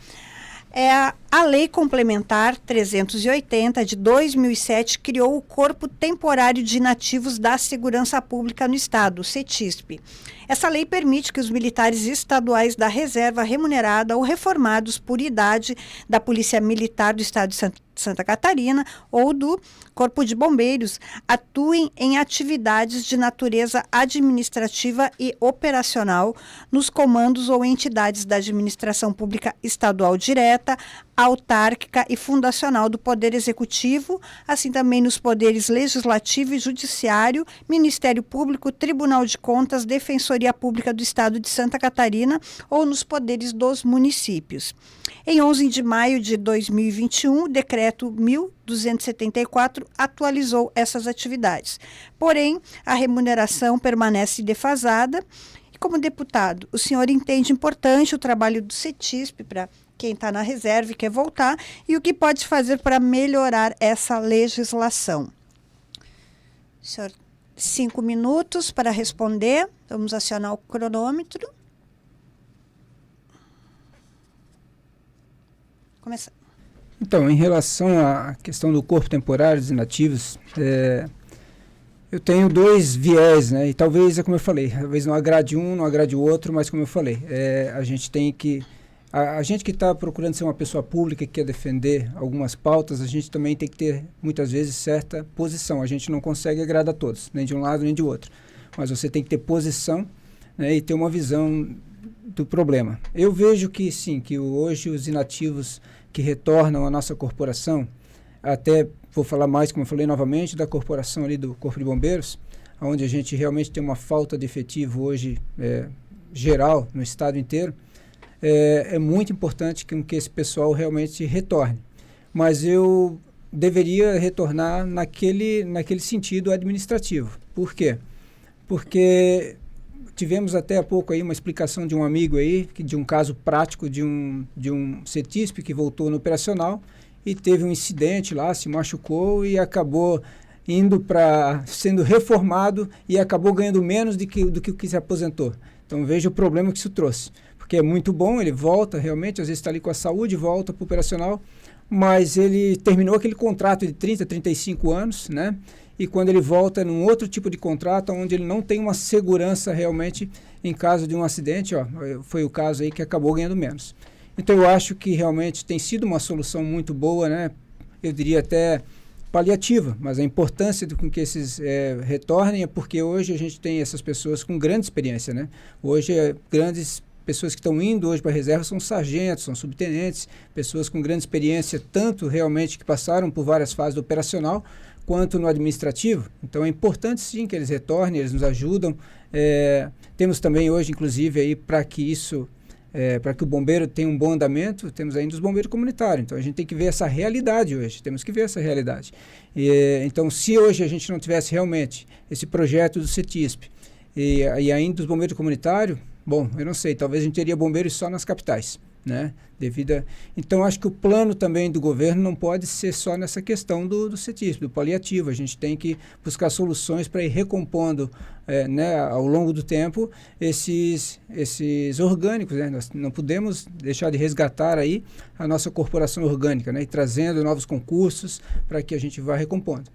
É a Lei Complementar 380 de 2007 criou o Corpo Temporário de Inativos da Segurança Pública no Estado, o CETISP. Essa lei permite que os militares estaduais da reserva remunerada ou reformados por idade da Polícia Militar do Estado de Santa Catarina ou do Corpo de Bombeiros atuem em atividades de natureza administrativa e operacional nos comandos ou entidades da administração pública estadual direta, autárquica e fundacional do Poder Executivo, assim também nos poderes Legislativo e Judiciário, Ministério Público, Tribunal de Contas, Defensoria Pública do Estado de Santa Catarina ou nos poderes dos municípios. Em 11 de maio de 2021, o Decreto 1.274 atualizou essas atividades. Porém, a remuneração permanece defasada. E como deputado, o senhor entende importante o trabalho do CETISP para quem está na reserva e quer voltar, e o que pode fazer para melhorar essa legislação? Senhor, 5 minutos para responder. Vamos acionar o cronômetro. Começar. Então, em relação à questão do corpo temporário dos inativos, eu tenho 2 viés, né? E talvez, como eu falei, talvez não agrade um, não agrade o outro, mas como eu falei, a gente tem que... A gente que está procurando ser uma pessoa pública, que quer defender algumas pautas, a gente também tem que ter, muitas vezes, certa posição. A gente não consegue agradar a todos, nem de um lado nem de outro. Mas você tem que ter posição, né, e ter uma visão do problema. Eu vejo que, sim, que hoje os inativos que retornam à nossa corporação, até vou falar mais, como eu falei novamente, da corporação ali do Corpo de Bombeiros, onde a gente realmente tem uma falta de efetivo hoje geral no estado inteiro. É muito importante que esse pessoal realmente retorne. Mas eu deveria retornar naquele sentido administrativo. Por quê? Porque tivemos até há pouco aí uma explicação de um amigo aí, de um caso prático de um CETISP que voltou no operacional e teve um incidente lá, se machucou e acabou sendo reformado e acabou ganhando menos do que se aposentou. Então veja o problema que isso trouxe. Porque é muito bom, ele volta realmente, às vezes está ali com a saúde, volta para o operacional, mas ele terminou aquele contrato de 30, 35 anos, né? E quando ele volta num outro tipo de contrato, onde ele não tem uma segurança realmente em caso de um acidente, foi o caso aí que acabou ganhando menos. Então eu acho que realmente tem sido uma solução muito boa, né? Eu diria até paliativa, mas a importância com que esses retornem é porque hoje a gente tem essas pessoas com grande experiência, né? Hoje grandes pessoas que estão indo hoje para a reserva são sargentos, são subtenentes, pessoas com grande experiência, tanto realmente que passaram por várias fases do operacional, quanto no administrativo. Então é importante sim que eles retornem, eles nos ajudam. Temos também hoje, inclusive, aí para que o bombeiro tenha um bom andamento, temos ainda os bombeiros comunitários. Então a gente tem que ver essa realidade hoje, temos que ver essa realidade. Então se hoje a gente não tivesse realmente esse projeto do CETISP e ainda os bombeiros comunitários, bom, eu não sei, talvez a gente teria bombeiros só nas capitais, né? Então, acho que o plano também do governo não pode ser só nessa questão do CETISP, do paliativo. A gente tem que buscar soluções para ir recompondo, né, ao longo do tempo esses orgânicos, né? Nós não podemos deixar de resgatar aí a nossa corporação orgânica, né, e trazendo novos concursos para que a gente vá recompondo.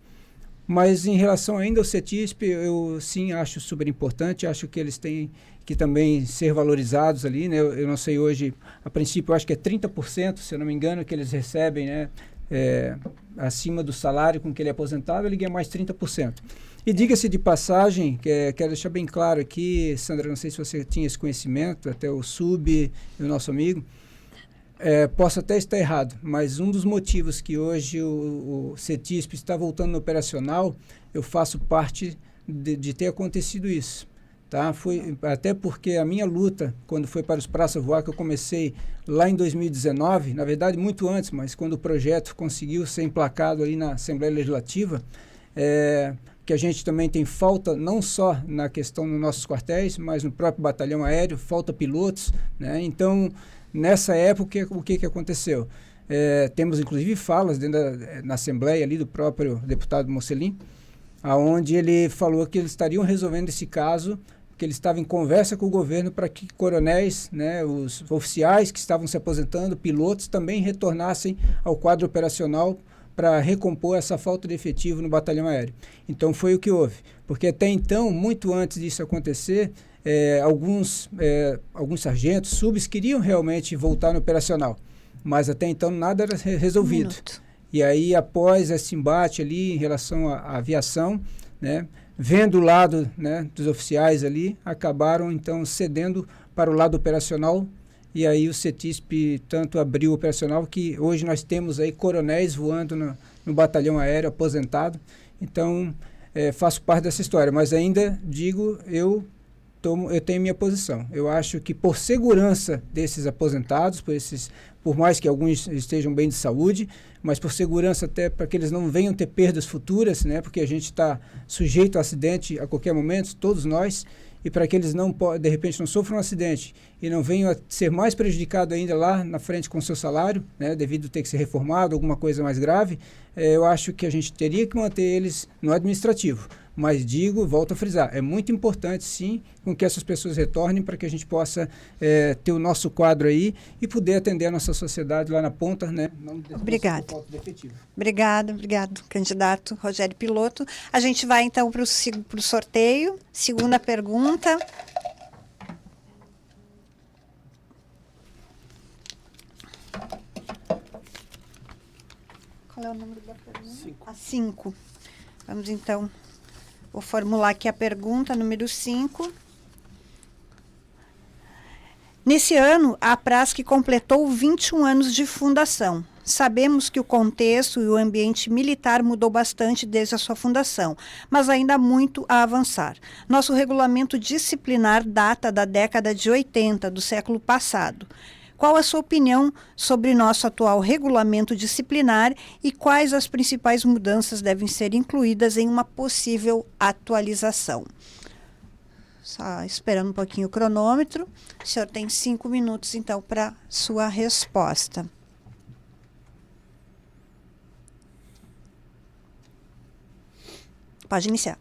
Mas em relação ainda ao CETISP, eu sim acho super importante, acho que eles têm que também ser valorizados ali, né? Eu não sei hoje, a princípio eu acho que é 30%, se eu não me engano, que eles recebem, né? Acima do salário com que ele é aposentado, ele ganha mais 30%. E diga-se de passagem, quero deixar bem claro aqui, Sandra, não sei se você tinha esse conhecimento, até o Sub e o nosso amigo, posso até estar errado, mas um dos motivos que hoje o CETISP está voltando no operacional, eu faço parte de ter acontecido isso. Tá? Foi até porque a minha luta, quando foi para os Praça Voar, que eu comecei lá em 2019, na verdade muito antes, mas quando o projeto conseguiu ser emplacado ali na Assembleia Legislativa, que a gente também tem falta, não só na questão dos nossos quartéis, mas no próprio batalhão aéreo, falta pilotos, né? Então, nessa época, o que aconteceu? Temos, inclusive, falas na Assembleia ali do próprio deputado Mocelin, aonde ele falou que eles estariam resolvendo esse caso, que ele estava em conversa com o governo para que coronéis, né, os oficiais que estavam se aposentando, pilotos, também retornassem ao quadro operacional para recompor essa falta de efetivo no batalhão aéreo. Então foi o que houve, porque até então, muito antes disso acontecer, alguns sargentos, subs queriam realmente voltar no operacional, mas até então nada era resolvido. E aí, após esse embate ali em relação à aviação, né, vendo o lado, né, dos oficiais ali, acabaram então cedendo para o lado operacional, e aí o CETISP tanto abriu o operacional que hoje nós temos aí coronéis voando no batalhão aéreo aposentado. Então, faço parte dessa história, mas ainda digo, eu tenho minha posição. Eu acho que por segurança desses aposentados, por mais que alguns estejam bem de saúde, mas por segurança até para que eles não venham ter perdas futuras, né? Porque a gente está sujeito a acidente a qualquer momento, todos nós, e para que eles de repente não sofram um acidente e não venham a ser mais prejudicados ainda lá na frente com o seu salário, né? Devido a ter que ser reformado, alguma coisa mais grave, eu acho que a gente teria que manter eles no administrativo. Mas volto a frisar, é muito importante sim com que essas pessoas retornem para que a gente possa ter o nosso quadro aí e poder atender a nossa sociedade lá na ponta, né? Obrigada. Obrigado, candidato Rogério Piloto. A gente vai então para o sorteio. Segunda pergunta. Qual é o número da pergunta? 5. Vamos então... Vou formular aqui a pergunta número 5. Nesse ano, a Prasc completou 21 anos de fundação. Sabemos que o contexto e o ambiente militar mudou bastante desde a sua fundação, mas ainda há muito a avançar. Nosso regulamento disciplinar data da década de 80 do século passado. Qual a sua opinião sobre nosso atual regulamento disciplinar e quais as principais mudanças devem ser incluídas em uma possível atualização? Só esperando um pouquinho o cronômetro. O senhor tem 5 minutos, então, para sua resposta. Pode iniciar.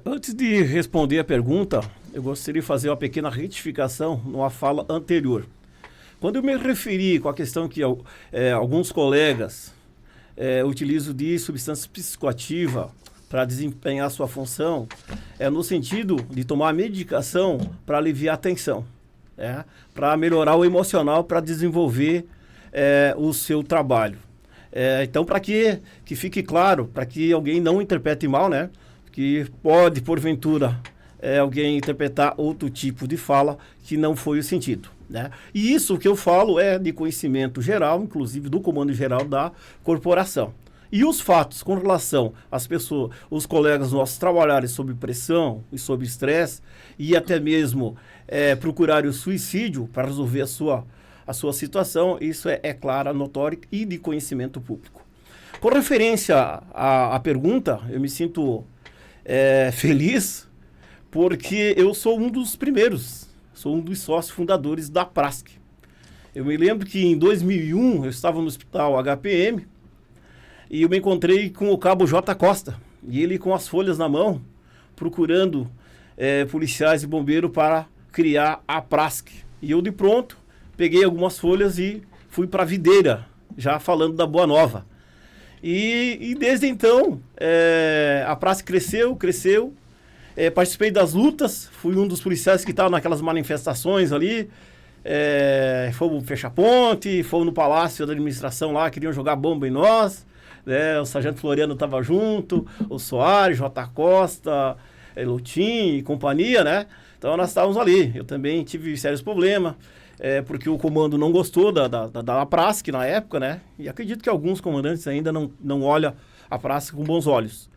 Antes de responder a pergunta, eu gostaria de fazer uma pequena retificação numa fala anterior. Quando eu me referi com a questão que alguns colegas utilizam de substância psicoativa para desempenhar sua função, no sentido de tomar medicação para aliviar a tensão, para melhorar o emocional, para desenvolver o seu trabalho. Então, para que fique claro, para que alguém não interprete mal, né? Que pode, porventura, alguém interpretar outro tipo de fala que não foi o sentido, né? E isso que eu falo é de conhecimento geral, inclusive do comando geral da corporação. E os fatos com relação às pessoas, os colegas nossos trabalharem sob pressão e sob estresse e até mesmo procurarem o suicídio para resolver a sua situação, isso é claro, notório e de conhecimento público. Com referência à pergunta, eu me sinto feliz porque eu sou um dos primeiros, sou um dos sócios fundadores da Prasc. Eu me lembro que em 2001 eu estava no hospital HPM e eu me encontrei com o cabo J. Costa, e ele com as folhas na mão, procurando policiais e bombeiros para criar a Prasc. E eu de pronto peguei algumas folhas e fui para a videira, já falando da Boa Nova. E desde então, a Prasc cresceu, participei das lutas, fui um dos policiais que estavam naquelas manifestações ali, fomos fechar ponte, fomos no Palácio da Administração lá, queriam jogar bomba em nós, né? O Sargento Floriano estava junto, o Soares, J. Costa, Lutim e companhia, né? Então nós estávamos ali, eu também tive sérios problemas, porque o comando não gostou da Prasc na época, né? E acredito que alguns comandantes ainda não olham a Prasc com bons olhos.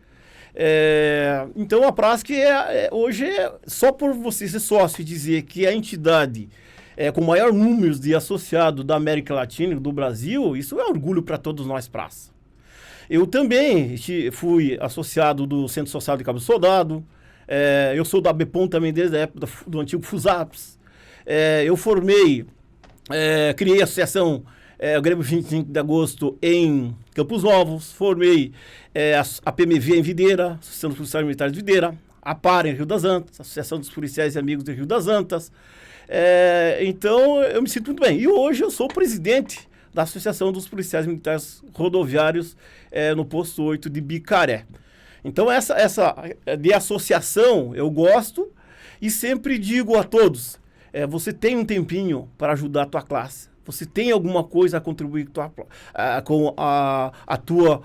Então a Prasc hoje, só por você ser sócio e dizer que é a entidade com maior número de associados da América Latina e do Brasil, isso é orgulho para todos nós praça. Eu também fui associado do Centro Social de Cabo do Soldado. Eu sou da ABPOM também desde a época do antigo FUSAPS. Eu formei, criei a associação o Grêmio 25 de Agosto em Campos Novos. Formei a PMV em Videira, Associação dos Policiais Militares de Videira. A PAR em Rio das Antas, Associação dos Policiais e Amigos de Rio das Antas. Então, eu me sinto muito bem. E hoje eu sou presidente da Associação dos Policiais Militares Rodoviários no posto 8 de Bicaré. Então, essa de associação eu gosto e sempre digo a todos, você tem um tempinho para ajudar a tua classe. Você tem alguma coisa a contribuir com a tua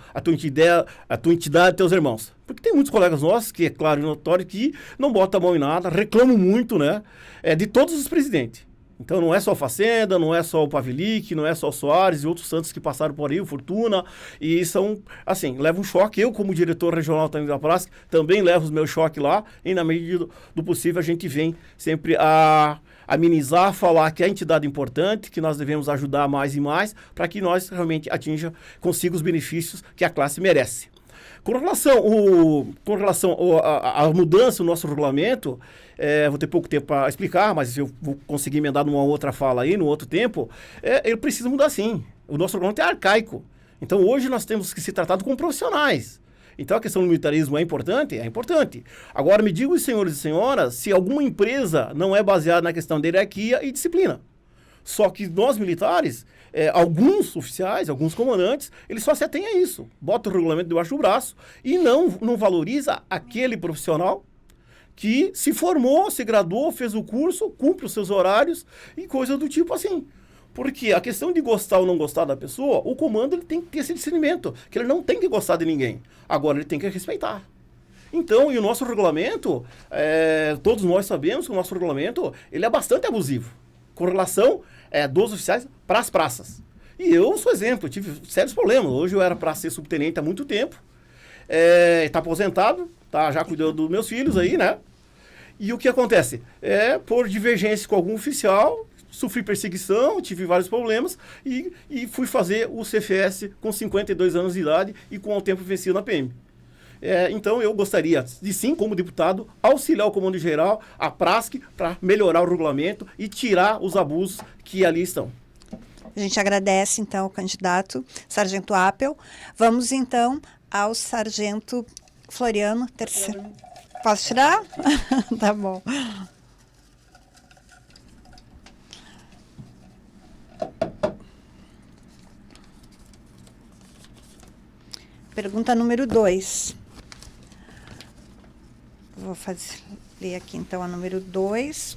entidade, teus irmãos. Porque tem muitos colegas nossos, que é claro e notório, que não botam a mão em nada, reclamam muito, né? De todos os presidentes. Então não é só o Facenda, não é só o Pavelic, não é só o Soares e outros santos que passaram por aí, o Fortuna, e são, assim, leva um choque. Eu, como diretor regional também da Praça, também levo os meus choques lá, e na medida do possível a gente vem sempre a amenizar, falar que a entidade é importante, que nós devemos ajudar mais e mais, para que nós realmente consiga os benefícios que a classe merece. Com relação à mudança do nosso regulamento, vou ter pouco tempo para explicar, mas eu vou conseguir emendar numa outra fala aí, no outro tempo, ele precisa mudar sim. O nosso regulamento é arcaico. Então hoje nós temos que ser tratados como profissionais. Então a questão do militarismo é importante? É importante. Agora me digam, senhores e senhoras, se alguma empresa não é baseada na questão de hierarquia e disciplina. Só que nós militares, alguns oficiais, alguns comandantes, eles só se atêm a isso. Bota o regulamento debaixo do braço e não valoriza aquele profissional que se formou, se graduou, fez o curso, cumpre os seus horários e coisa do tipo assim. Porque a questão de gostar ou não gostar da pessoa, o comando ele tem que ter esse discernimento, que ele não tem que gostar de ninguém. Agora, ele tem que respeitar. Então, e o nosso regulamento, todos nós sabemos que o nosso regulamento ele é bastante abusivo com relação dos oficiais para as praças. E eu sou exemplo, eu tive sérios problemas. Hoje eu era para ser subtenente há muito tempo, está aposentado, já cuidando dos meus filhos aí, né? E o que acontece? Por divergência com algum oficial, sofri perseguição, tive vários problemas e fui fazer o CFS com 52 anos de idade e com o tempo vencido na PM. Então eu gostaria de sim, como deputado, auxiliar o Comando-Geral, a PRASC, para melhorar o regulamento e tirar os abusos que ali estão. A gente agradece então o candidato Sargento Appel. Vamos então ao Sargento Floriano, terceiro. Posso tirar? Tá bom. Pergunta número 2. Vou ler aqui então a número 2.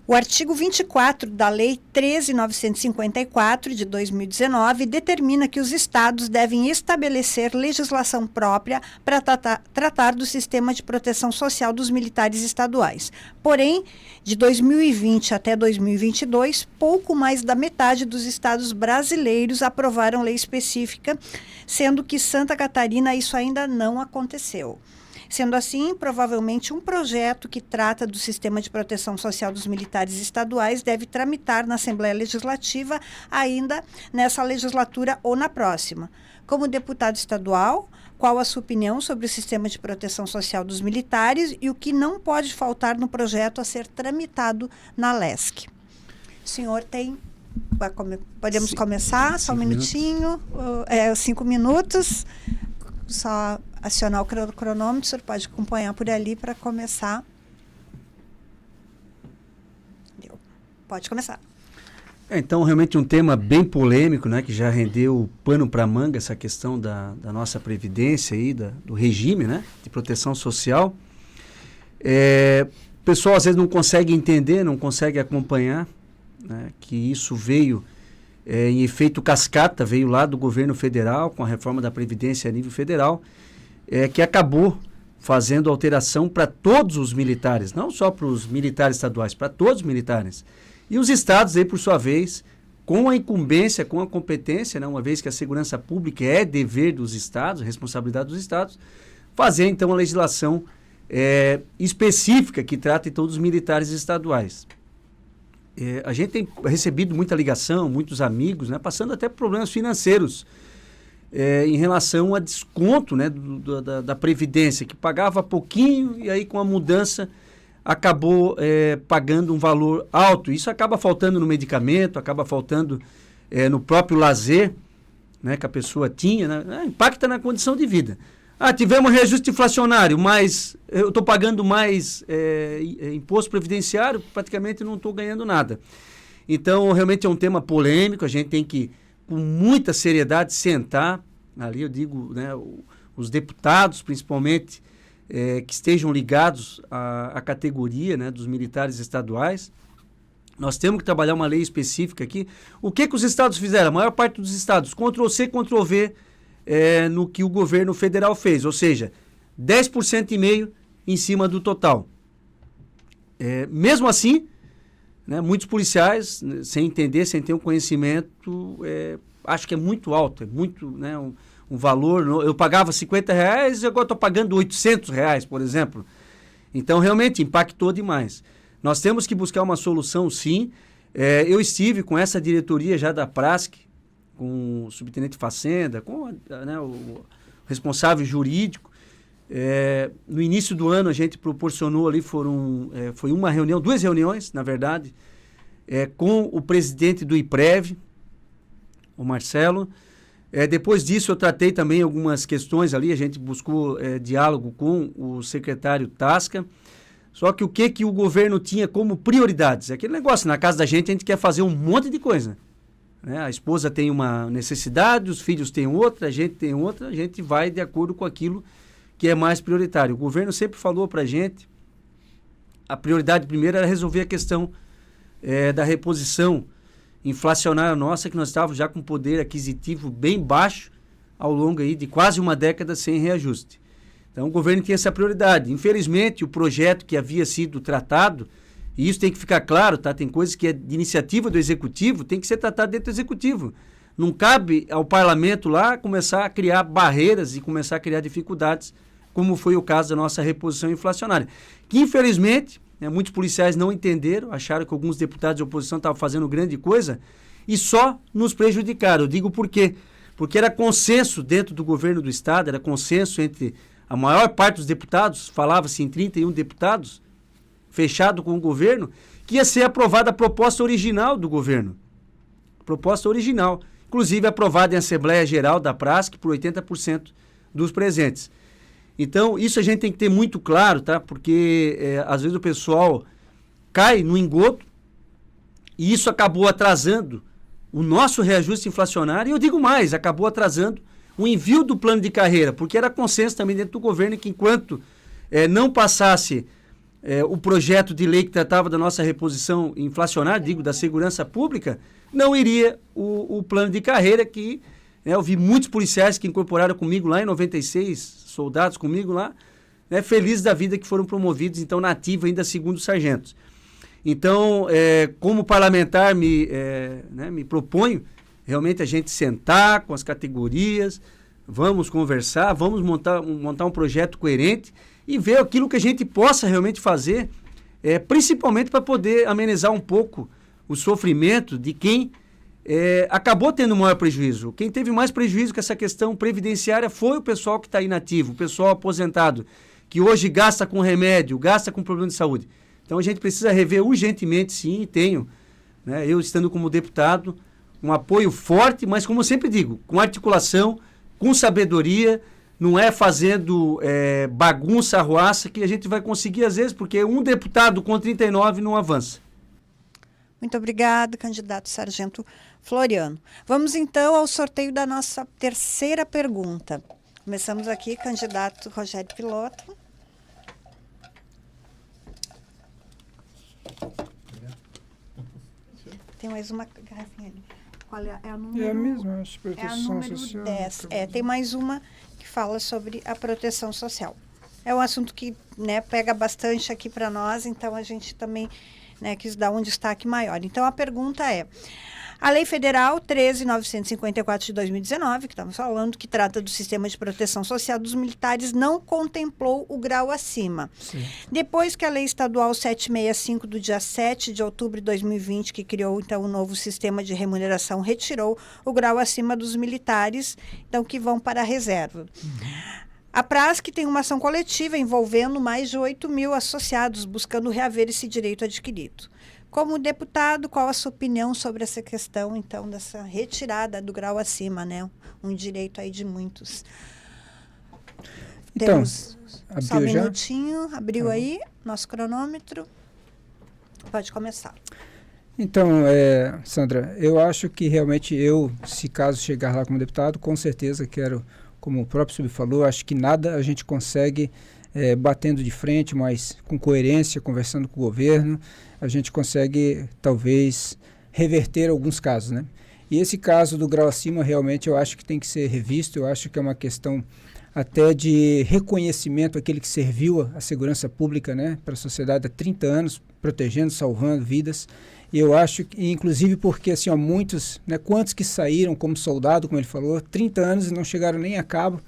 O artigo 24 da Lei 13.954, de 2019, determina que os estados devem estabelecer legislação própria para tratar do sistema de proteção social dos militares estaduais. Porém, de 2020 até 2022, pouco mais da metade dos estados brasileiros aprovaram lei específica, sendo que Santa Catarina isso ainda não aconteceu. Sendo assim, provavelmente um projeto que trata do sistema de proteção social dos militares estaduais deve tramitar na Assembleia Legislativa ainda nessa legislatura ou na próxima. Como deputado estadual, qual a sua opinião sobre o sistema de proteção social dos militares e o que não pode faltar no projeto a ser tramitado na LESC? O senhor tem... Podemos começar? Só um minutinho. 5 minutos. Só acionar o cronômetro, o senhor pode acompanhar por ali para começar. Pode começar. Então, realmente um tema bem polêmico, né, que já rendeu pano para manga, essa questão da nossa previdência aí, do regime, né, de proteção social. O pessoal às vezes não consegue entender, não consegue acompanhar, né, que isso veio em efeito cascata, veio lá do governo federal, com a reforma da Previdência a nível federal, que acabou fazendo alteração para todos os militares, não só para os militares estaduais, para todos os militares. E os estados, aí, por sua vez, com a incumbência, com a competência, né, uma vez que a segurança pública é dever dos estados, responsabilidade dos estados, fazer, então, a legislação específica que trate todos os militares estaduais. a gente tem recebido muita ligação, muitos amigos, né, passando até por problemas financeiros em relação a desconto, né, da Previdência, que pagava pouquinho e aí com a mudança acabou pagando um valor alto. Isso acaba faltando no medicamento, acaba faltando no próprio lazer, né, que a pessoa tinha, né, impacta na condição de vida. Tivemos reajuste inflacionário, mas eu estou pagando mais imposto previdenciário, praticamente não estou ganhando nada. Então, realmente é um tema polêmico, a gente tem que, com muita seriedade, sentar, ali eu digo, né, os deputados, principalmente, que estejam ligados à categoria, né, dos militares estaduais. Nós temos que trabalhar uma lei específica aqui. O que os estados fizeram? A maior parte dos estados, Ctrl+C, Ctrl+V, no que o governo federal fez, ou seja, 10,5% em cima do total. Mesmo assim, né, muitos policiais, sem entender, sem ter um conhecimento, acho que é muito alto, é muito, né, um valor. Eu pagava R$50 e agora estou pagando R$800, por exemplo. Então, realmente, impactou demais. Nós temos que buscar uma solução, sim. Eu estive com essa diretoria já da Prasc, com o subtenente Facenda, com né, o responsável jurídico. No início do ano, a gente proporcionou ali, foi uma reunião, 2 reuniões, na verdade, com o presidente do IPREV, o Marcelo. Depois disso, eu tratei também algumas questões ali, a gente buscou diálogo com o secretário Tasca. Só que o que o governo tinha como prioridades? Aquele negócio, na casa da gente, a gente quer fazer um monte de coisa. Né? A esposa tem uma necessidade, os filhos têm outra, a gente tem outra, a gente vai de acordo com aquilo que é mais prioritário. O governo sempre falou para a gente, a prioridade primeira era resolver a questão da reposição inflacionária nossa, que nós estávamos já com poder aquisitivo bem baixo ao longo aí de quase uma década sem reajuste. Então, o governo tinha essa prioridade. Infelizmente, o projeto que havia sido tratado, e isso tem que ficar claro, tá? Tem coisas que é de iniciativa do Executivo, tem que ser tratado dentro do Executivo. Não cabe ao Parlamento lá começar a criar barreiras e começar a criar dificuldades, como foi o caso da nossa reposição inflacionária. Que, infelizmente, muitos policiais não entenderam, acharam que alguns deputados de oposição estavam fazendo grande coisa e só nos prejudicaram. Eu digo por quê? Porque era consenso dentro do governo do Estado, era consenso entre a maior parte dos deputados, falava-se em 31 deputados, fechado com o governo, que ia ser aprovada a proposta original do governo. Proposta original, inclusive aprovada em Assembleia Geral da Prasc por 80% dos presentes. Então, isso a gente tem que ter muito claro, tá? Porque às vezes o pessoal cai no engodo e isso acabou atrasando o nosso reajuste inflacionário. E eu digo mais, acabou atrasando o envio do plano de carreira, porque era consenso também dentro do governo que enquanto não passasse o projeto de lei que tratava da nossa reposição inflacionária, digo, da segurança pública, não iria o plano de carreira que eu vi muitos policiais que incorporaram comigo lá em 96, soldados comigo lá, felizes da vida que foram promovidos, então, na ativa ainda segundo sargentos. Então, como parlamentar, me proponho realmente a gente sentar com as categorias, vamos conversar, vamos montar um projeto coerente e ver aquilo que a gente possa realmente fazer, principalmente para poder amenizar um pouco o sofrimento de quem acabou tendo maior prejuízo. Quem teve mais prejuízo com essa questão previdenciária foi o pessoal que está inativo, o pessoal aposentado, que hoje gasta com remédio, gasta com problema de saúde. Então a gente precisa rever urgentemente, sim, e tenho, eu estando como deputado, um apoio forte, mas como eu sempre digo, com articulação, com sabedoria, não é fazendo bagunça, arruaça, que a gente vai conseguir às vezes, porque um deputado com 39 não avança. Muito obrigada, candidato Sargento Floriano. Vamos então ao sorteio da nossa terceira pergunta. Começamos aqui, candidato Rogério Piloto. Tem mais uma garrafinha ali. Qual é a número? É a mesma, acho, proteção número social. 10. Tem mais uma que fala sobre a proteção social. É um assunto que pega bastante aqui para nós, então a gente também quis dar um destaque maior. Então a pergunta é: A Lei Federal 13.954 de 2019, que estamos falando, que trata do sistema de proteção social dos militares, não contemplou o grau acima. Sim. Depois que a Lei Estadual 765, do dia 7 de outubro de 2020, que criou então o novo sistema de remuneração, retirou o grau acima dos militares, então que vão para a reserva. A PRASC tem uma ação coletiva envolvendo mais de 8 mil associados, buscando reaver esse direito adquirido. Como deputado, qual a sua opinião sobre essa questão, então, dessa retirada do grau acima, né? Um direito aí de muitos. Então, Temos só um abriu já? minutinho, abriu aí nosso cronômetro. Pode começar. Então, Sandra, eu acho que realmente se caso chegar lá como deputado, com certeza quero, como o próprio Sub falou, acho que nada a gente consegue batendo de frente, mas com coerência, conversando com o governo, a gente consegue, talvez, reverter alguns casos, né? E esse caso do grau acima, realmente, eu acho que tem que ser revisto, eu acho que é uma questão até de reconhecimento àquele que serviu a segurança pública, né, para a sociedade há 30 anos, protegendo, salvando vidas. E eu acho que, inclusive porque, assim, ó, muitos, né, quantos que saíram como soldado, como ele falou, 30 anos e não chegaram nem a cabo,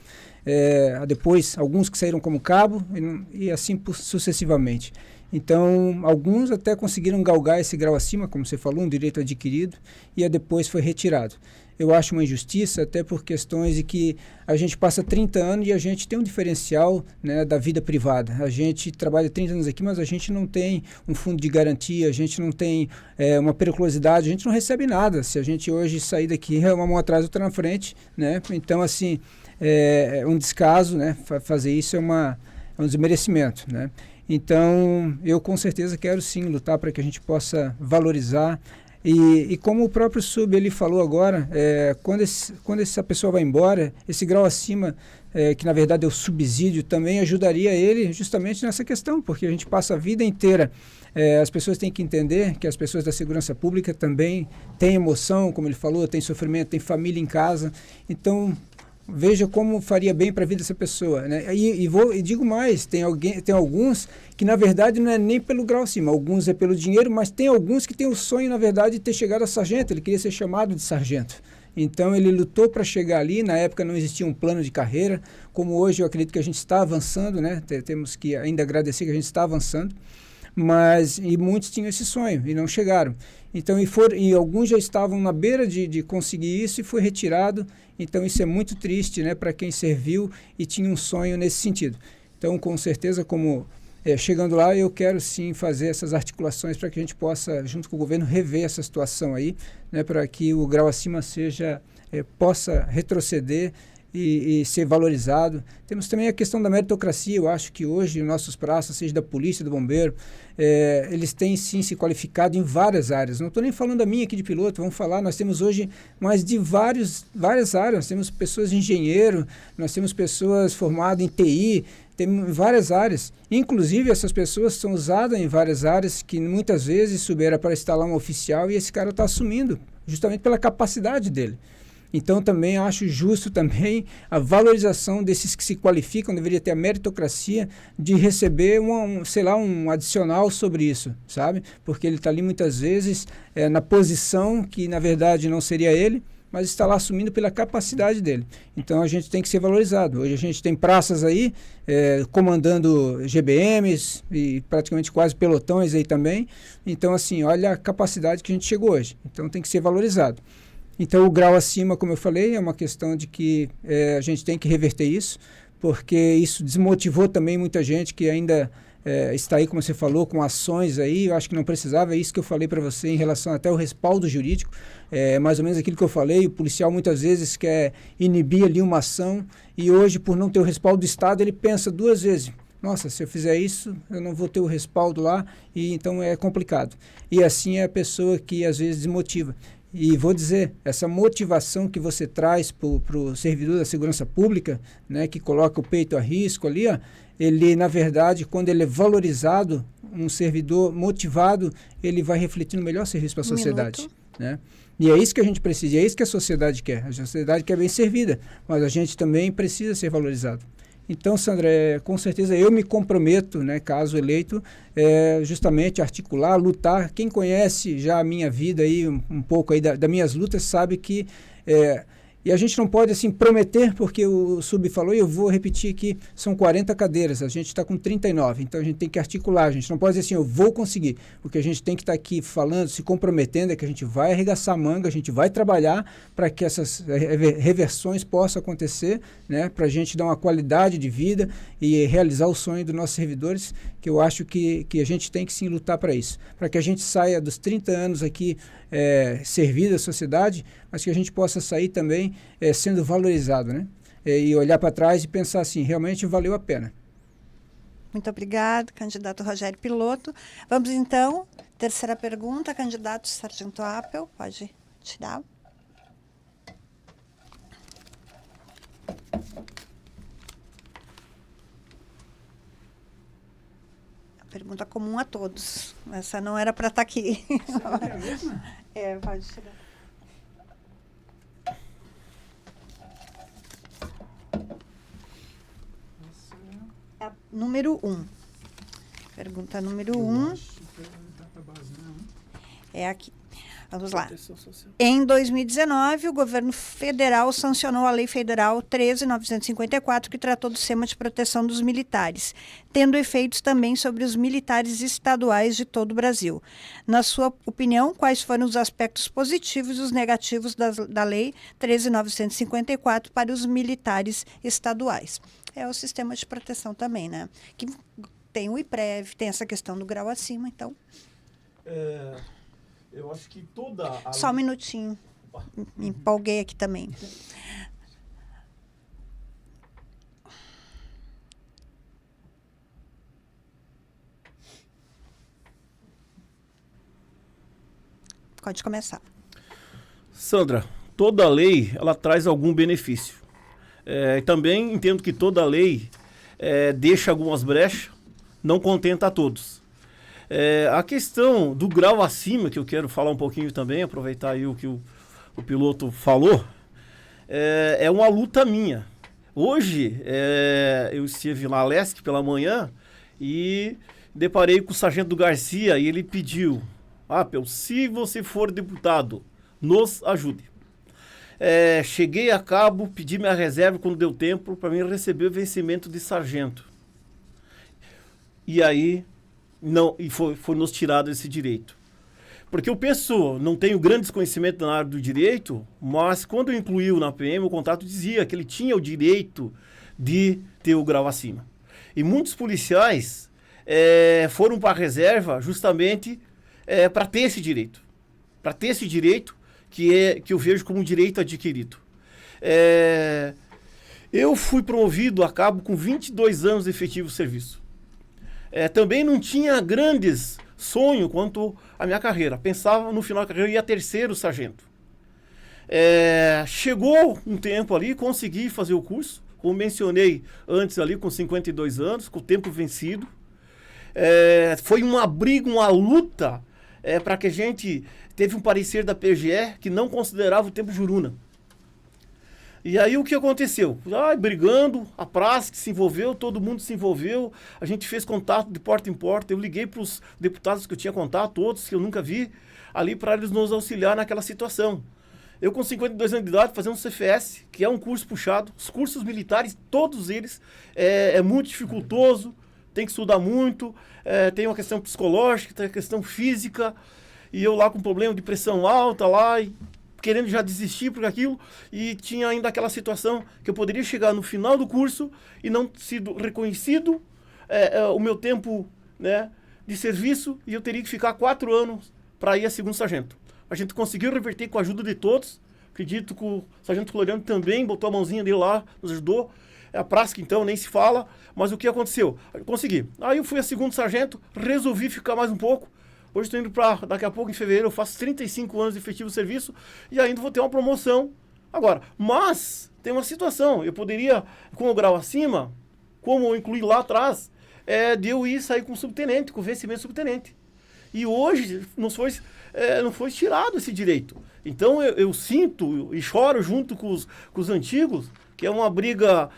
depois alguns que saíram como cabo e assim sucessivamente. Então, alguns até conseguiram galgar esse grau acima, como você falou, um direito adquirido, e depois foi retirado. Eu acho uma injustiça, até por questões de que a gente passa 30 anos e a gente tem um diferencial, né, da vida privada. A gente trabalha 30 anos aqui, mas a gente não tem um fundo de garantia, a gente não tem uma periculosidade, a gente não recebe nada. Se a gente hoje sair daqui, é uma mão atrás, outra na frente, né? Então, assim, é um descaso, né? Fazer isso é um desmerecimento, né? Então, eu com certeza quero sim lutar para que a gente possa valorizar. E como o próprio Sub ele falou agora, quando essa pessoa vai embora, esse grau acima, que na verdade é o subsídio, também ajudaria ele justamente nessa questão, porque a gente passa a vida inteira. As pessoas têm que entender que as pessoas da segurança pública também têm emoção, como ele falou, têm sofrimento, têm família em casa. Então, veja como faria bem para a vida dessa pessoa, né? E digo mais, tem alguns que na verdade não é nem pelo grau acima, alguns é pelo dinheiro, mas tem alguns que têm o sonho, na verdade, de ter chegado a sargento, ele queria ser chamado de sargento. Então ele lutou para chegar ali, na época não existia um plano de carreira, como hoje eu acredito que a gente está avançando, né? Temos que ainda agradecer que a gente está avançando, e muitos tinham esse sonho e não chegaram. Então, e alguns já estavam na beira de conseguir isso e foi retirado. Então, isso é muito triste, né, para quem serviu e tinha um sonho nesse sentido. Então, com certeza, chegando lá, eu quero sim fazer essas articulações para que a gente possa, junto com o governo, rever essa situação aí, né, para que o grau acima possa retroceder e ser valorizado. Temos também a questão da meritocracia. Eu acho que hoje nossos praças, seja da polícia, do bombeiro, eles têm sim se qualificado em várias áreas. Não estou nem falando da minha aqui de piloto, vamos falar, nós temos hoje mais de várias áreas. Nós temos pessoas de engenheiro, nós temos pessoas formadas em TI, tem várias áreas. Inclusive, essas pessoas são usadas em várias áreas que muitas vezes era para instalar um oficial e esse cara está assumindo, justamente pela capacidade dele. Então, também acho justo também a valorização desses que se qualificam, deveria ter a meritocracia de receber um adicional sobre isso, sabe? Porque ele está ali muitas vezes na posição que, na verdade, não seria ele, mas está lá assumindo pela capacidade dele. Então, a gente tem que ser valorizado. Hoje a gente tem praças aí, comandando GBMs e praticamente quase pelotões aí também. Então, assim, olha a capacidade que a gente chegou hoje. Então, tem que ser valorizado. Então, o grau acima, como eu falei, é uma questão de que a gente tem que reverter isso, porque isso desmotivou também muita gente que ainda está aí, como você falou, com ações aí. Eu acho que não precisava, é isso que eu falei para você em relação até ao respaldo jurídico, mais ou menos aquilo que eu falei. O policial muitas vezes quer inibir ali uma ação e hoje, por não ter o respaldo do Estado, ele pensa duas vezes. Nossa, se eu fizer isso, eu não vou ter o respaldo lá, e então é complicado. E assim é a pessoa que às vezes desmotiva. E vou dizer, essa motivação que você traz para o servidor da segurança pública, né, que coloca o peito a risco ali, ele, na verdade, quando ele é valorizado, um servidor motivado, ele vai refletir no melhor serviço para a sociedade. Né? E é isso que a gente precisa, é isso que a sociedade quer. A sociedade quer bem servida, mas a gente também precisa ser valorizado. Então, Sandra, com certeza eu me comprometo, né, caso eleito, justamente articular, lutar. Quem conhece já a minha vida aí, um pouco aí das minhas lutas, sabe que e a gente não pode assim prometer, porque o Sub falou, e eu vou repetir aqui, são 40 cadeiras, a gente está com 39, então a gente tem que articular, a gente não pode dizer assim, eu vou conseguir. O que a gente tem que estar aqui falando, se comprometendo, é que a gente vai arregaçar a manga, a gente vai trabalhar para que essas reversões possam acontecer, né, para a gente dar uma qualidade de vida e realizar o sonho dos nossos servidores, que eu acho que a gente tem que sim lutar para isso, para que a gente saia dos 30 anos aqui servir a sociedade, mas que a gente possa sair também sendo valorizado, né? E olhar para trás e pensar assim, realmente valeu a pena. Muito obrigado, candidato Rogério Piloto. Vamos então, terceira pergunta, candidato Sargento Appel, pode tirar. Pergunta comum a todos. Essa não era para estar aqui. É a mesma? Pode tirar. A número 1. Pergunta número 1. É aqui. Vamos lá. Em 2019, o governo federal sancionou a Lei Federal 13.954, que tratou do sistema de proteção dos militares, tendo efeitos também sobre os militares estaduais de todo o Brasil. Na sua opinião, quais foram os aspectos positivos e os negativos da Lei 13.954 para os militares estaduais? É o sistema de proteção também, né? Que tem o IPREV, tem essa questão do grau acima, então... Eu acho que toda a... Só um minutinho. Me empolguei aqui também. Pode começar. Sandra, toda lei, ela traz algum benefício. Também entendo que toda lei deixa algumas brechas, não contenta a todos. A questão do grau acima, que eu quero falar um pouquinho também, aproveitar aí o que o piloto falou, é uma luta minha. Hoje, eu estive na Lesc pela manhã e deparei com o Sargento Garcia e ele pediu, Appel, se você for deputado, nos ajude. Cheguei a cabo, pedi minha reserva quando deu tempo para mim receber o vencimento de sargento. E aí... Não, e foi nos tirado esse direito. Porque eu penso, não tenho grandes conhecimentos na área do direito, mas quando eu incluiu na PM, o contrato dizia que ele tinha o direito de ter o grau acima. E muitos policiais foram para a reserva justamente para ter esse direito. Para ter esse direito que eu vejo como um direito adquirido. Eu fui promovido a cabo com 22 anos de efetivo serviço. Também não tinha grandes sonhos quanto à minha carreira. Pensava no final da carreira eu ia terceiro sargento. Chegou um tempo ali, consegui fazer o curso, como mencionei antes ali, com 52 anos, com o tempo vencido. Foi uma briga, uma luta para que a gente teve um parecer da PGE que não considerava o tempo juruna. E aí o que aconteceu? Brigando, a praça que se envolveu, todo mundo se envolveu, a gente fez contato de porta em porta, eu liguei para os deputados que eu tinha contato, outros que eu nunca vi, ali para eles nos auxiliar naquela situação. Eu com 52 anos de idade fazendo um CFS, que é um curso puxado, os cursos militares, todos eles, é muito dificultoso, tem que estudar muito, tem uma questão psicológica, tem uma questão física, e eu lá com problema de pressão alta lá, querendo já desistir por aquilo, e tinha ainda aquela situação que eu poderia chegar no final do curso e não sido reconhecido o meu tempo, né, de serviço, e eu teria que ficar 4 anos para ir a segundo sargento. A gente conseguiu reverter com a ajuda de todos, acredito que o sargento Floriano também botou a mãozinha dele lá, nos ajudou, a prática então nem se fala, mas o que aconteceu? Eu consegui. Aí eu fui a segundo sargento, resolvi ficar mais um pouco. Hoje estou indo para, daqui a pouco, em fevereiro, eu faço 35 anos de efetivo serviço e ainda vou ter uma promoção agora. Mas tem uma situação, eu poderia, com o grau acima, como eu incluí lá atrás, de eu ir sair com subtenente, com vencimento subtenente. E hoje não foi tirado esse direito. Então eu sinto e choro junto com os antigos, que é uma briga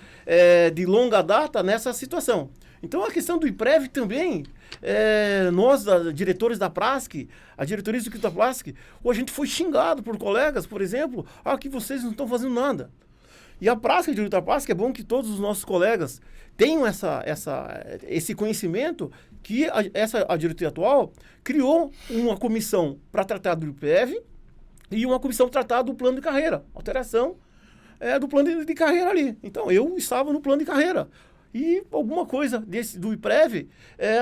de longa data nessa situação. Então, a questão do IPREV também, nós, diretores da Prasc, a diretoria executiva da Prasc, a gente foi xingado por colegas, por exemplo, que vocês não estão fazendo nada. E a Prasc, a diretoria da Prasc, é bom que todos os nossos colegas tenham esse conhecimento que a diretoria atual criou uma comissão para tratar do IPREV e uma comissão para tratar do plano de carreira, alteração do plano de carreira ali. Então, eu estava no plano de carreira. E alguma coisa do IPREV,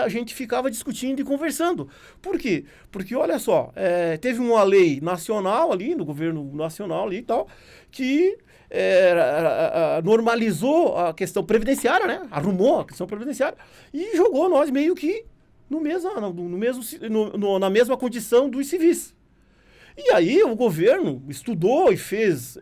a gente ficava discutindo e conversando. Por quê? Porque, olha só, teve uma lei nacional ali, no governo nacional ali e tal, que normalizou a questão previdenciária, né? Arrumou a questão previdenciária e jogou nós meio que na mesma condição dos civis. E aí o governo estudou e fez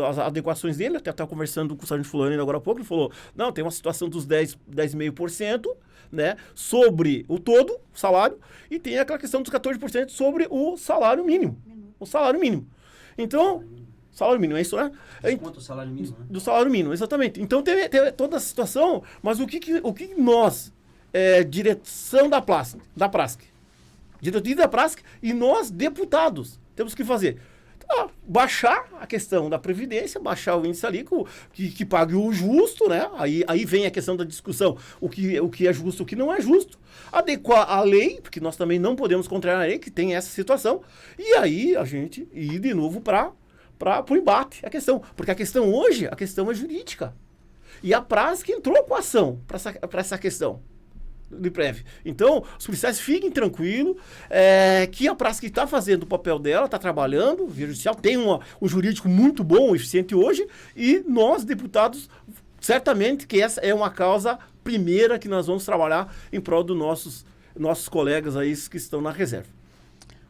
as adequações dele, até estava conversando com o sargento fulano agora há pouco, ele falou, não, tem uma situação dos 10,5%, né, sobre o todo, o salário, e tem aquela questão dos 14% sobre o salário mínimo. O salário mínimo. Então, salário mínimo, é isso, né? Quanto o salário mínimo, né? Do salário mínimo, exatamente. Então teve toda a situação, mas o que nós, direção da Prasc, diretoria da Prasc e nós, deputados, temos que fazer? Baixar a questão da Previdência, baixar o índice ali que pague o justo, né? Aí vem a questão da discussão, o que é justo, o que não é justo. Adequar a lei, porque nós também não podemos contrariar a lei, que tem essa situação. E aí a gente ir de novo para o embate, a questão. Porque a questão hoje, a questão é jurídica. E a Prasc entrou com a ação para essa questão do IPREV. Então, os policiais fiquem tranquilos, que a Prasc está fazendo o papel dela, está trabalhando, via judicial, tem um jurídico muito bom, eficiente hoje, e nós, deputados, certamente que essa é uma causa primeira que nós vamos trabalhar em prol dos nossos colegas aí que estão na reserva.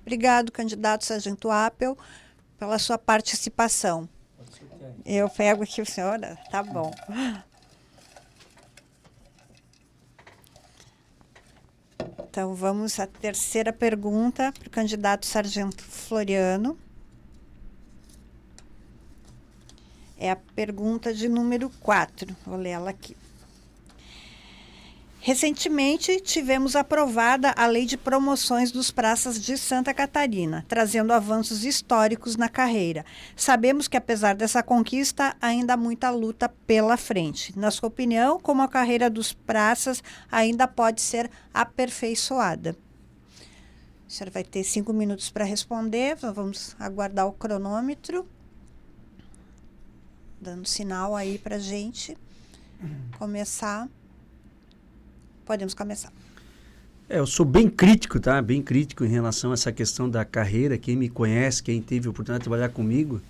Obrigado, candidato Sargento Appel, pela sua participação. Eu pego aqui, senhora, tá bom. Então, vamos à terceira pergunta para o candidato Sargento Floriano. É a pergunta de número 4. Vou ler ela aqui. Recentemente, tivemos aprovada a Lei de Promoções dos Praças de Santa Catarina, trazendo avanços históricos na carreira. Sabemos que, apesar dessa conquista, ainda há muita luta pela frente. Na sua opinião, como a carreira dos praças ainda pode ser aperfeiçoada? O senhor vai ter 5 minutos para responder. Vamos aguardar o cronômetro. Dando sinal aí para a gente começar. Podemos começar. Eu sou bem crítico, tá? Bem crítico em relação a essa questão da carreira. Quem me conhece, quem teve a oportunidade de trabalhar comigo,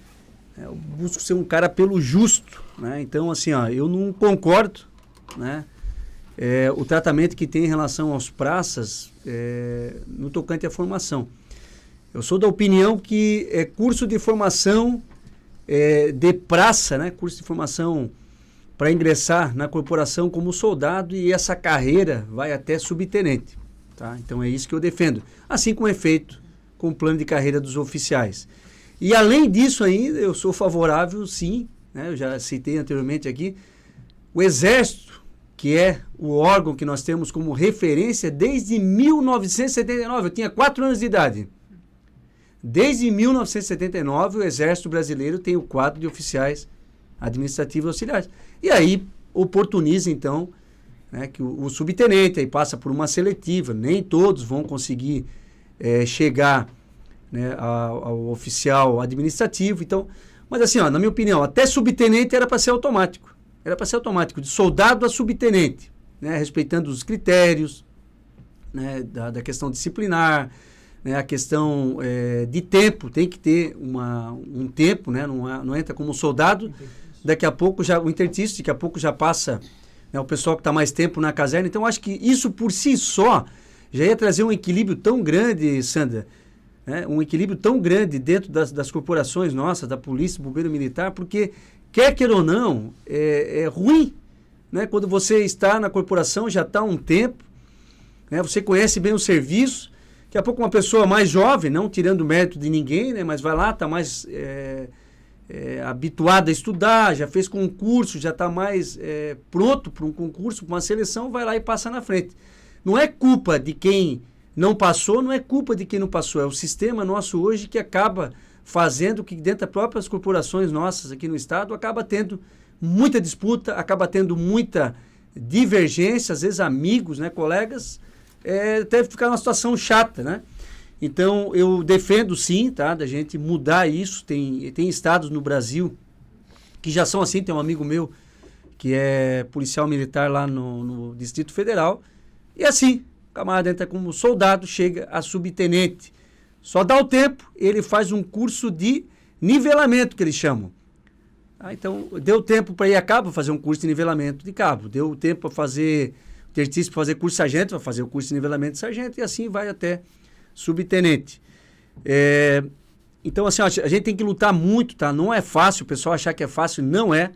eu busco ser um cara pelo justo, né? Então, assim, eu não concordo, né? O tratamento que tem em relação aos praças no tocante à formação. Eu sou da opinião que curso de formação de praça, né? Curso de formação para ingressar na corporação como soldado, e essa carreira vai até subtenente, tá? Então é isso que eu defendo, assim como é feito com o plano de carreira dos oficiais. E além disso ainda, eu sou favorável, sim, né? Eu já citei anteriormente aqui, o Exército, que é o órgão que nós temos como referência desde 1979, eu tinha 4 anos de idade. Desde 1979, o Exército Brasileiro tem o quadro de oficiais administrativos auxiliares. E aí oportuniza, então, né, que o subtenente aí passa por uma seletiva. Nem todos vão conseguir chegar, né, ao oficial administrativo. Então, mas assim, na minha opinião, até subtenente era para ser automático. Era para ser automático, de soldado a subtenente, né, respeitando os critérios, né, da questão disciplinar, né, a questão de tempo. Tem que ter um tempo, né, não entra como soldado. Daqui a pouco o interstício, daqui a pouco já passa, né, o pessoal que está mais tempo na caserna. Então, acho que isso por si só já ia trazer um equilíbrio tão grande, Sandra, né, um equilíbrio tão grande dentro das corporações nossas, da polícia, bombeiro militar, porque, quer queira ou não, é ruim, né, quando você está na corporação, já está há um tempo, né, você conhece bem o serviço, daqui a pouco uma pessoa mais jovem, não tirando mérito de ninguém, né, mas vai lá, está mais habituado a estudar, já fez concurso, já está mais pronto para um concurso, para uma seleção, vai lá e passa na frente. Não é culpa de quem não passou, não é culpa de quem não passou, é o sistema nosso hoje que acaba fazendo que dentro das próprias corporações nossas aqui no estado, acaba tendo muita disputa, acaba tendo muita divergência, às vezes amigos, né, colegas, deve ficar numa situação chata, né? Então, eu defendo sim, tá, da gente mudar isso. Tem estados no Brasil que já são assim. Tem um amigo meu que é policial militar lá no Distrito Federal. E assim, o camarada entra como soldado, chega a subtenente. Só dá o tempo, ele faz um curso de nivelamento, que eles chamam. Então, deu tempo para ir a cabo fazer um curso de nivelamento de cabo. Deu tempo para fazer, ter para fazer curso de sargento, vai fazer o curso de nivelamento de sargento, e assim vai até subtenente. Então, assim, a gente tem que lutar muito, tá? Não é fácil, o pessoal achar que é fácil, não é.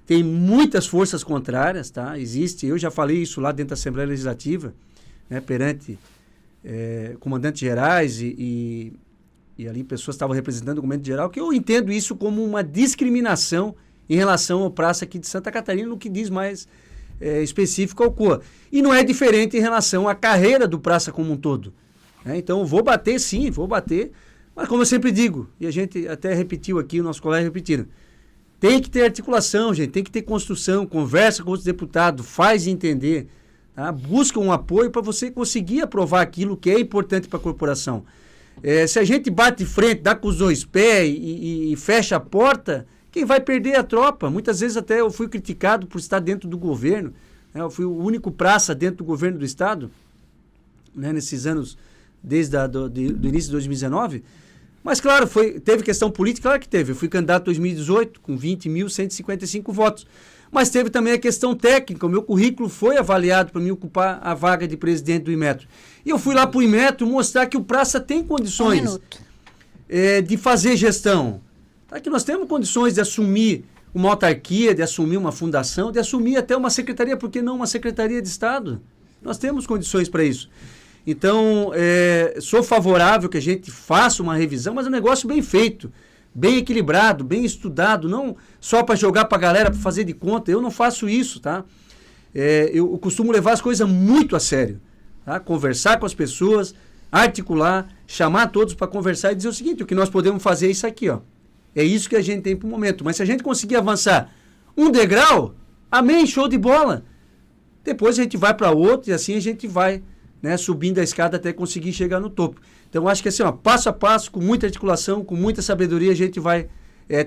Tem muitas forças contrárias, tá? Existe, eu já falei isso lá dentro da Assembleia Legislativa, né, perante comandantes gerais e ali pessoas estavam representando o comandante geral, que eu entendo isso como uma discriminação em relação ao praça aqui de Santa Catarina, no que diz mais específico ao COA. E não é diferente em relação à carreira do praça como um todo. Então, vou bater sim, vou bater, mas como eu sempre digo, e a gente até repetiu aqui, os nossos colegas repetiram, tem que ter articulação, gente, tem que ter construção, conversa com outros deputados, faz entender, tá? Busca um apoio para você conseguir aprovar aquilo que é importante para a corporação. Se a gente bate de frente, dá com os dois pés e fecha a porta, quem vai perder é a tropa. Muitas vezes até eu fui criticado por estar dentro do governo, né? Eu fui o único praça dentro do governo do estado, né? Nesses anos, desde do início de 2019, mas claro, teve questão política, claro que teve. Eu fui candidato em 2018 com 20.155 votos, mas teve também a questão técnica. O meu currículo foi avaliado para mim ocupar a vaga de presidente do Inmetro. E eu fui lá para o Inmetro mostrar que o praça tem condições de fazer gestão. Tá? Que nós temos condições de assumir uma autarquia, de assumir uma fundação, de assumir até uma secretaria, por que não uma secretaria de Estado? Nós temos condições para isso. Então, sou favorável que a gente faça uma revisão, mas um negócio bem feito, bem equilibrado, bem estudado, não só para jogar para a galera, para fazer de conta. Eu não faço isso, tá? Eu costumo levar as coisas muito a sério, tá? Conversar com as pessoas, articular, chamar todos para conversar e dizer o seguinte, o que nós podemos fazer é isso aqui, ó. É isso que a gente tem para o momento. Mas se a gente conseguir avançar um degrau, amém, show de bola. Depois a gente vai para outro e assim a gente vai, né, subindo a escada até conseguir chegar no topo. Então, acho que assim, ó, passo a passo, com muita articulação, com muita sabedoria, a gente vai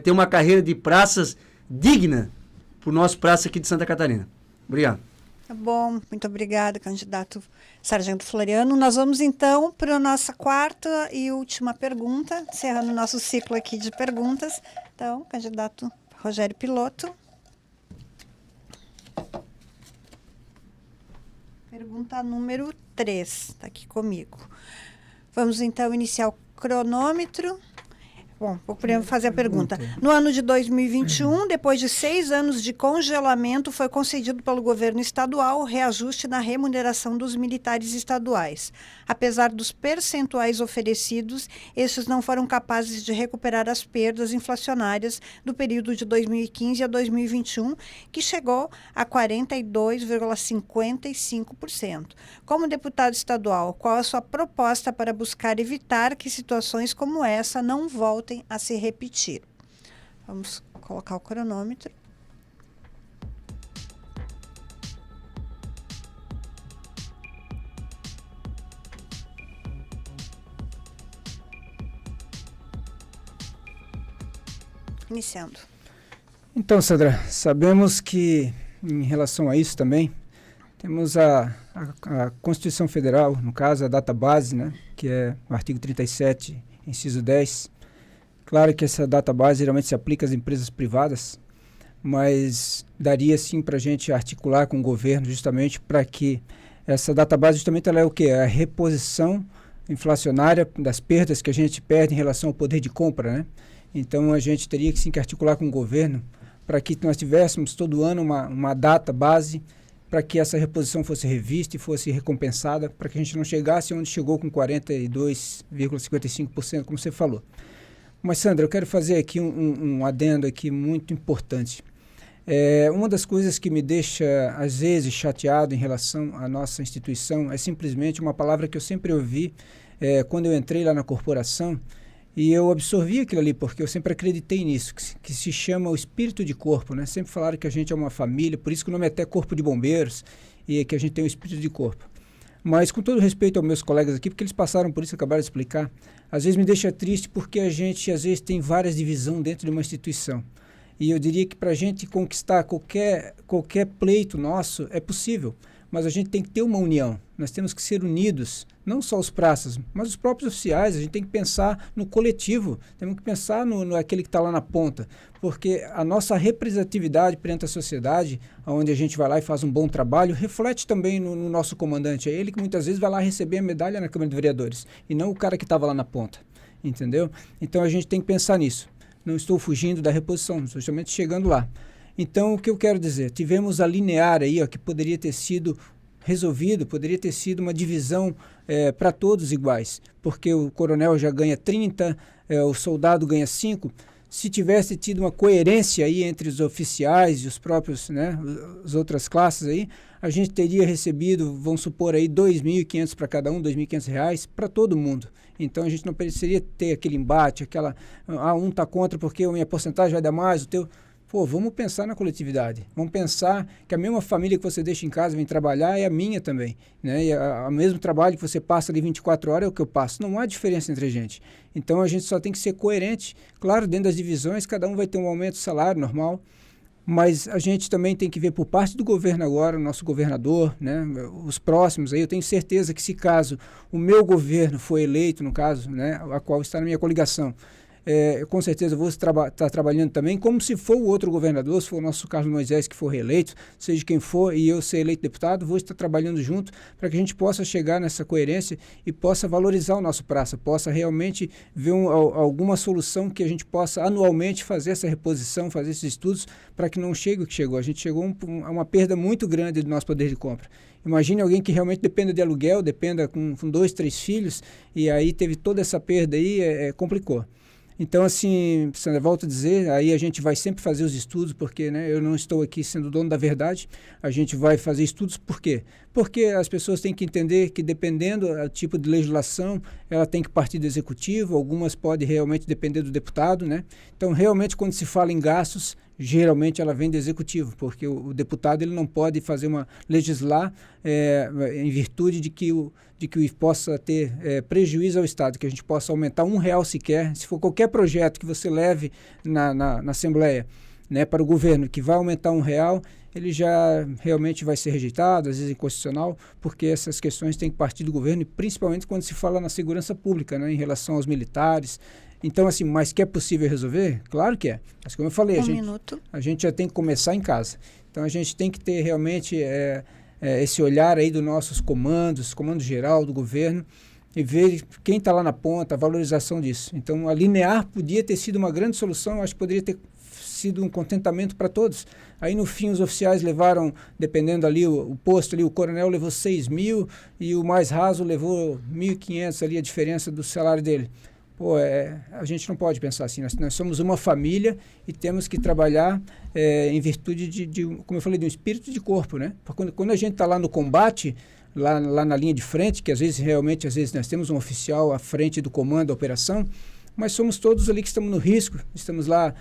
ter uma carreira de praças digna para o nosso praça aqui de Santa Catarina. Obrigado. Tá bom, muito obrigada, candidato Sargento Floriano. Nós vamos, então, para a nossa quarta e última pergunta, encerrando o nosso ciclo aqui de perguntas. Então, candidato Rogério Piloto. Pergunta número 3, está aqui comigo. Vamos então iniciar o cronômetro. Bom, vou primeiro fazer a pergunta. No ano de 2021, depois de 6 anos de congelamento, foi concedido pelo governo estadual o reajuste na remuneração dos militares estaduais. Apesar dos percentuais oferecidos, estes não foram capazes de recuperar as perdas inflacionárias do período de 2015 a 2021, que chegou a 42,55%. Como deputado estadual, qual a sua proposta para buscar evitar que situações como essa não voltem a se repetir? Vamos colocar o cronômetro. Iniciando. Então, Sandra, sabemos que em relação a isso também, temos a Constituição Federal, no caso a database, né, que é o artigo 37, inciso 10. Claro que essa database geralmente se aplica às empresas privadas, mas daria sim para a gente articular com o governo justamente para que essa database justamente ela é o quê? A reposição inflacionária das perdas que a gente perde em relação ao poder de compra, né? Então a gente teria que sim que articular com o governo para que nós tivéssemos todo ano uma data base para que essa reposição fosse revista e fosse recompensada, para que a gente não chegasse onde chegou com 42,55%, como você falou. Mas, Sandra, eu quero fazer aqui um adendo aqui muito importante. Uma das coisas que me deixa, às vezes, chateado em relação à nossa instituição é simplesmente uma palavra que eu sempre ouvi quando eu entrei lá na corporação, e eu absorvi aquilo ali, porque eu sempre acreditei nisso, que se chama o espírito de corpo, né? Sempre falaram que a gente é uma família, por isso que o nome é até Corpo de Bombeiros, e que a gente tem o espírito de corpo. Mas, com todo respeito aos meus colegas aqui, porque eles passaram por isso, acabaram de explicar, às vezes me deixa triste porque a gente, às vezes, tem várias divisões dentro de uma instituição. E eu diria que para a gente conquistar qualquer pleito nosso é possível, mas a gente tem que ter uma união. Nós temos que ser unidos, não só os praças, mas os próprios oficiais. A gente tem que pensar no coletivo, temos que pensar no aquele que está lá na ponta, porque a nossa representatividade perante a sociedade, onde a gente vai lá e faz um bom trabalho, reflete também no nosso comandante. É ele que muitas vezes vai lá receber a medalha na Câmara de Vereadores, e não o cara que estava lá na ponta, entendeu? Então a gente tem que pensar nisso. Não estou fugindo da reposição, estou somente chegando lá. Então, o que eu quero dizer? Tivemos a linear aí, ó, que poderia ter sido resolvido, poderia ter sido uma divisão para todos iguais, porque o coronel já ganha 30, o soldado ganha 5. Se tivesse tido uma coerência aí entre os oficiais e os próprios, né, as outras classes aí, a gente teria recebido, vamos supor aí, R$ 2.500 para cada um, R$ 2.500 para todo mundo. Então a gente não precisaria ter aquele embate, um está contra porque a minha porcentagem vai dar mais, o teu... Pô, vamos pensar na coletividade, vamos pensar que a mesma família que você deixa em casa vem trabalhar é a minha também, né? E o mesmo trabalho que você passa ali 24 horas é o que eu passo, não há diferença entre a gente. Então a gente só tem que ser coerente, claro, dentro das divisões cada um vai ter um aumento de salário normal, mas a gente também tem que ver por parte do governo agora, o nosso governador, né, os próximos aí, eu tenho certeza que se caso o meu governo for eleito, no caso, né, a qual está na minha coligação, com certeza eu vou estar trabalhando também, como se for o outro governador, se for o nosso Carlos Moisés que for reeleito, seja quem for, e eu ser eleito deputado, vou estar trabalhando junto para que a gente possa chegar nessa coerência e possa valorizar o nosso praça, possa realmente ver alguma solução que a gente possa anualmente fazer essa reposição, fazer esses estudos, para que não chegue o que chegou. A gente chegou a uma perda muito grande do nosso poder de compra. Imagine alguém que realmente dependa de aluguel, dependa com 2, 3 filhos, e aí teve toda essa perda aí, complicou. Então, assim, Sandra, volto a dizer, aí a gente vai sempre fazer os estudos, porque, né, eu não estou aqui sendo dono da verdade, a gente vai fazer estudos, por quê? Porque as pessoas têm que entender que, dependendo do tipo de legislação, ela tem que partir do executivo, algumas podem realmente depender do deputado, né? Então, realmente, quando se fala em gastos, geralmente ela vem do executivo, porque o deputado ele não pode legislar em virtude de que possa ter prejuízo ao Estado, que a gente possa aumentar R$1 sequer, se for qualquer projeto que você leve na Assembleia, né, para o governo, que vai aumentar R$1, ele já realmente vai ser rejeitado, às vezes inconstitucional, porque essas questões têm que partir do governo, e principalmente quando se fala na segurança pública, né, em relação aos militares. Então, assim, mas que é possível resolver? Claro que é. Mas como eu falei, a gente já tem que começar em casa. Então, a gente tem que ter realmente esse olhar aí dos nossos comandos, comando geral do governo, e ver quem está lá na ponta, a valorização disso. Então, a linear podia ter sido uma grande solução, acho que poderia ter sido um contentamento para todos. Aí, no fim, os oficiais levaram, dependendo ali, o posto ali, o coronel levou 6.000 e o mais raso levou 1.500 ali, a diferença do salário dele. Pô, a gente não pode pensar assim, nós somos uma família e temos que trabalhar em virtude como eu falei, de um espírito de corpo, né? Quando a gente está lá no combate, lá na linha de frente, que às vezes nós temos um oficial à frente do comando da operação, mas somos todos ali que estamos no risco, estamos lá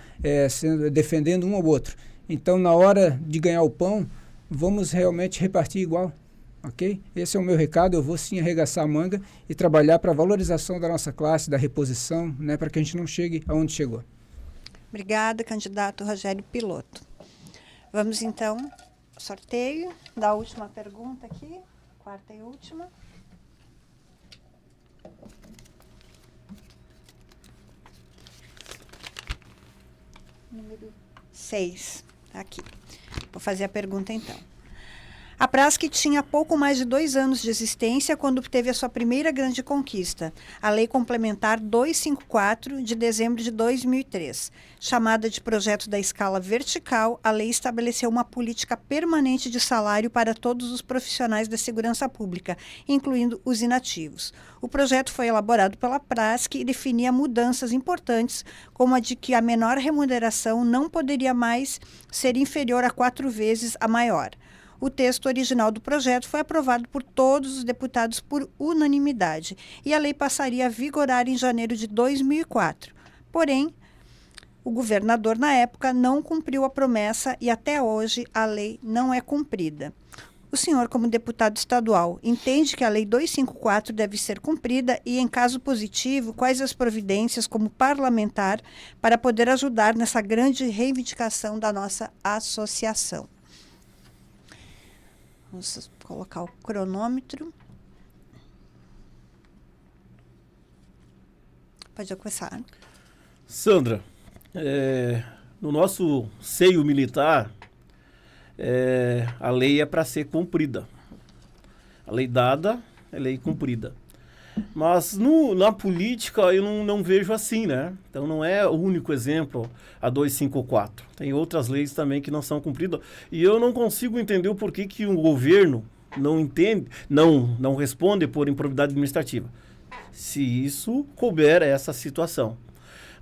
defendendo um ao outro. Então, na hora de ganhar o pão, vamos realmente repartir igual. Ok? Esse é o meu recado, eu vou sim arregaçar a manga e trabalhar para a valorização da nossa classe, da reposição, né, para que a gente não chegue aonde chegou. Obrigada, candidato Rogério Piloto. Vamos então ao sorteio da última pergunta aqui, quarta e última. Número 6, aqui. Vou fazer a pergunta então. A Prasc tinha pouco mais de 2 anos de existência quando teve a sua primeira grande conquista, a Lei Complementar 254, de dezembro de 2003. Chamada de Projeto da Escala Vertical, a lei estabeleceu uma política permanente de salário para todos os profissionais da segurança pública, incluindo os inativos. O projeto foi elaborado pela Prasc e definia mudanças importantes, como a de que a menor remuneração não poderia mais ser inferior a 4 vezes a maior. O texto original do projeto foi aprovado por todos os deputados por unanimidade e a lei passaria a vigorar em janeiro de 2004. Porém, o governador, na época, não cumpriu a promessa e até hoje a lei não é cumprida. O senhor, como deputado estadual, entende que a Lei 254 deve ser cumprida e, em caso positivo, quais as providências como parlamentar para poder ajudar nessa grande reivindicação da nossa associação? Vamos colocar o cronômetro. Pode começar. Sandra, no nosso seio militar, a lei é para ser cumprida. A lei dada é lei cumprida. Mas na política eu não vejo assim, né? Então não é o único exemplo a 254. Tem outras leis também que não são cumpridas. E eu não consigo entender o porquê que o governo não responde por improbidade administrativa. Se isso couber essa situação.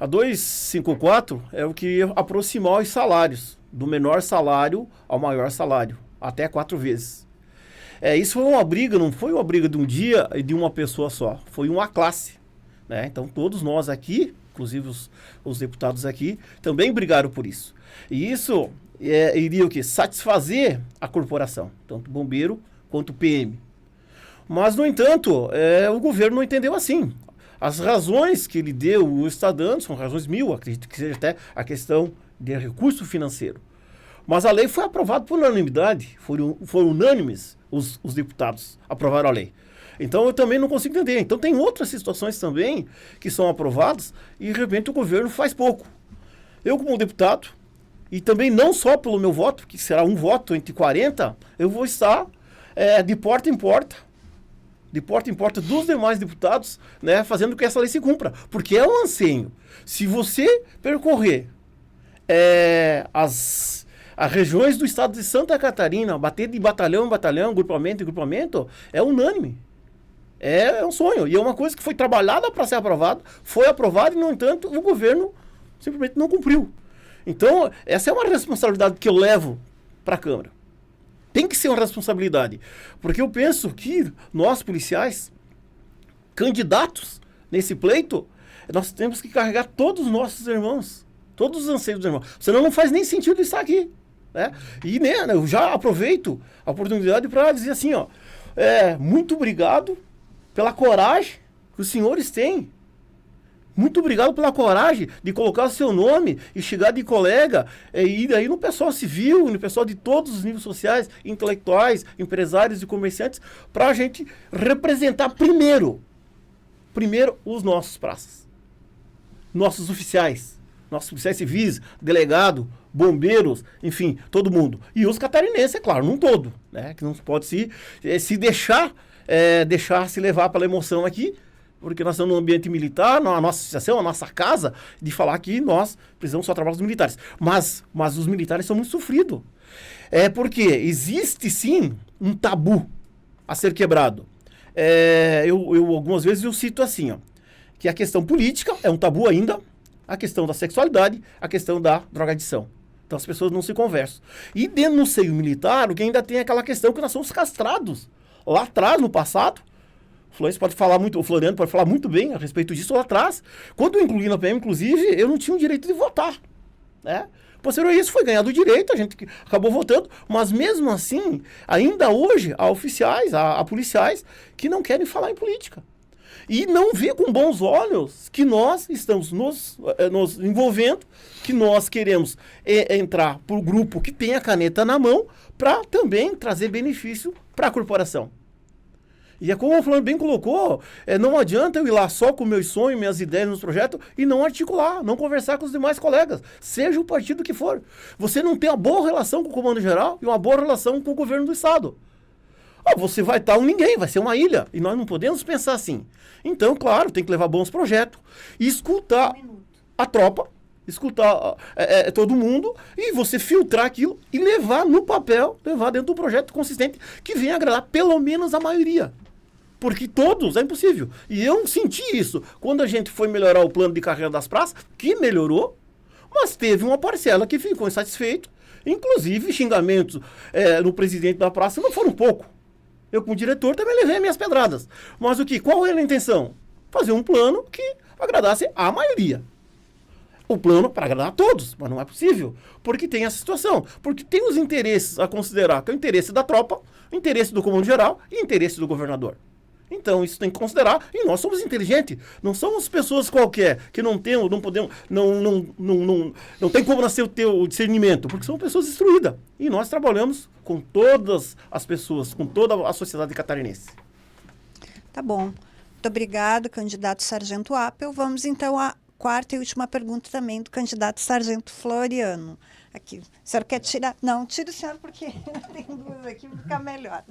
A 254 é o que aproximar os salários, do menor salário ao maior salário, até 4 vezes. Isso foi uma briga, não foi uma briga de um dia e de uma pessoa só, foi uma classe, né? Então todos nós aqui, inclusive os deputados aqui, também brigaram por isso. E isso iria o quê? Satisfazer a corporação, tanto bombeiro quanto PM. Mas, no entanto, o governo não entendeu assim. As razões que ele deu, está dando, são razões mil, acredito que seja até a questão de recurso financeiro. Mas a lei foi aprovada por unanimidade, foram unânimes os deputados aprovaram a lei. Então eu também não consigo entender. Então tem outras situações também que são aprovadas e de repente o governo faz pouco. Eu como deputado, e também não só pelo meu voto, que será um voto entre 40, eu vou estar de porta em porta dos demais deputados, né, fazendo com que essa lei se cumpra. Porque é um anseio. Se você percorrer as regiões do estado de Santa Catarina, bater de batalhão em batalhão, grupamento em grupamento, é unânime. É um sonho. E é uma coisa que foi trabalhada para ser aprovada, foi aprovada e, no entanto, o governo simplesmente não cumpriu. Então, essa é uma responsabilidade que eu levo para a Câmara. Tem que ser uma responsabilidade. Porque eu penso que nós, policiais, candidatos nesse pleito, nós temos que carregar todos os nossos irmãos, todos os anseios dos irmãos. Senão não faz nem sentido estar aqui. Né? E eu já aproveito a oportunidade para dizer assim, muito obrigado pela coragem que os senhores têm. Muito obrigado pela coragem de colocar o seu nome e chegar de colega e ir aí no pessoal civil, no pessoal de todos os níveis sociais, intelectuais, empresários e comerciantes, para a gente representar primeiro os nossos praças, nossos oficiais civis, delegado, bombeiros, enfim, todo mundo. E os catarinenses, é claro, num todo, né? Que não pode se deixar se levar pela emoção aqui, porque nós estamos no ambiente militar, na nossa associação, a nossa casa, de falar que nós precisamos só trabalhar os militares. Mas os militares são muito sofridos. Porque existe, sim, um tabu a ser quebrado. Eu algumas vezes eu cito assim, que a questão política é um tabu ainda, a questão da sexualidade, a questão da drogadição. Então as pessoas não se conversam. E dentro do seio militar, o que ainda tem aquela questão que nós somos castrados. Lá atrás, no passado, o Floriano pode falar muito bem a respeito disso lá atrás. Quando eu incluí na PM, inclusive, eu não tinha o direito de votar. Né? Posterior a isso, foi ganhado o direito, a gente acabou votando, mas mesmo assim, ainda hoje, há oficiais, há policiais que não querem falar em política. E não vê com bons olhos que nós estamos nos envolvendo, que nós queremos entrar para o grupo que tem a caneta na mão para também trazer benefício para a corporação. E é como o Fulano bem colocou, não adianta eu ir lá só com meus sonhos, minhas ideias nos projetos e não articular, não conversar com os demais colegas, seja o partido que for. Você não tem uma boa relação com o Comando Geral e uma boa relação com o governo do Estado. Você vai estar um ninguém, vai ser uma ilha. E nós não podemos pensar assim. Então, claro, tem que levar bons projetos e escutar a tropa, escutar todo mundo e você filtrar aquilo e levar no papel, levar dentro de um projeto consistente que venha agradar pelo menos a maioria. Porque todos é impossível. E eu senti isso quando a gente foi melhorar o plano de carreira das praças, que melhorou, mas teve uma parcela que ficou insatisfeito. Inclusive, xingamentos no presidente da praça não foram pouco. Eu, como diretor, também levei minhas pedradas. Mas qual era a intenção? Fazer um plano que agradasse a maioria. O plano para agradar a todos, mas não é possível. Porque tem essa situação. Porque tem os interesses a considerar, que é o interesse da tropa, o interesse do Comando Geral e o interesse do governador. Então, isso tem que considerar, e nós somos inteligentes. Não somos pessoas qualquer, que não temos, não podemos, não tem como nascer o discernimento, porque são pessoas instruídas. E nós trabalhamos com todas as pessoas, com toda a sociedade catarinense. Tá bom. Muito obrigado, candidato Sargento Apel. Vamos, então, à quarta e última pergunta também do candidato Sargento Floriano. Aqui. O senhor quer tirar? Não, tira o senhor, porque tem duas aqui, vai ficar melhor.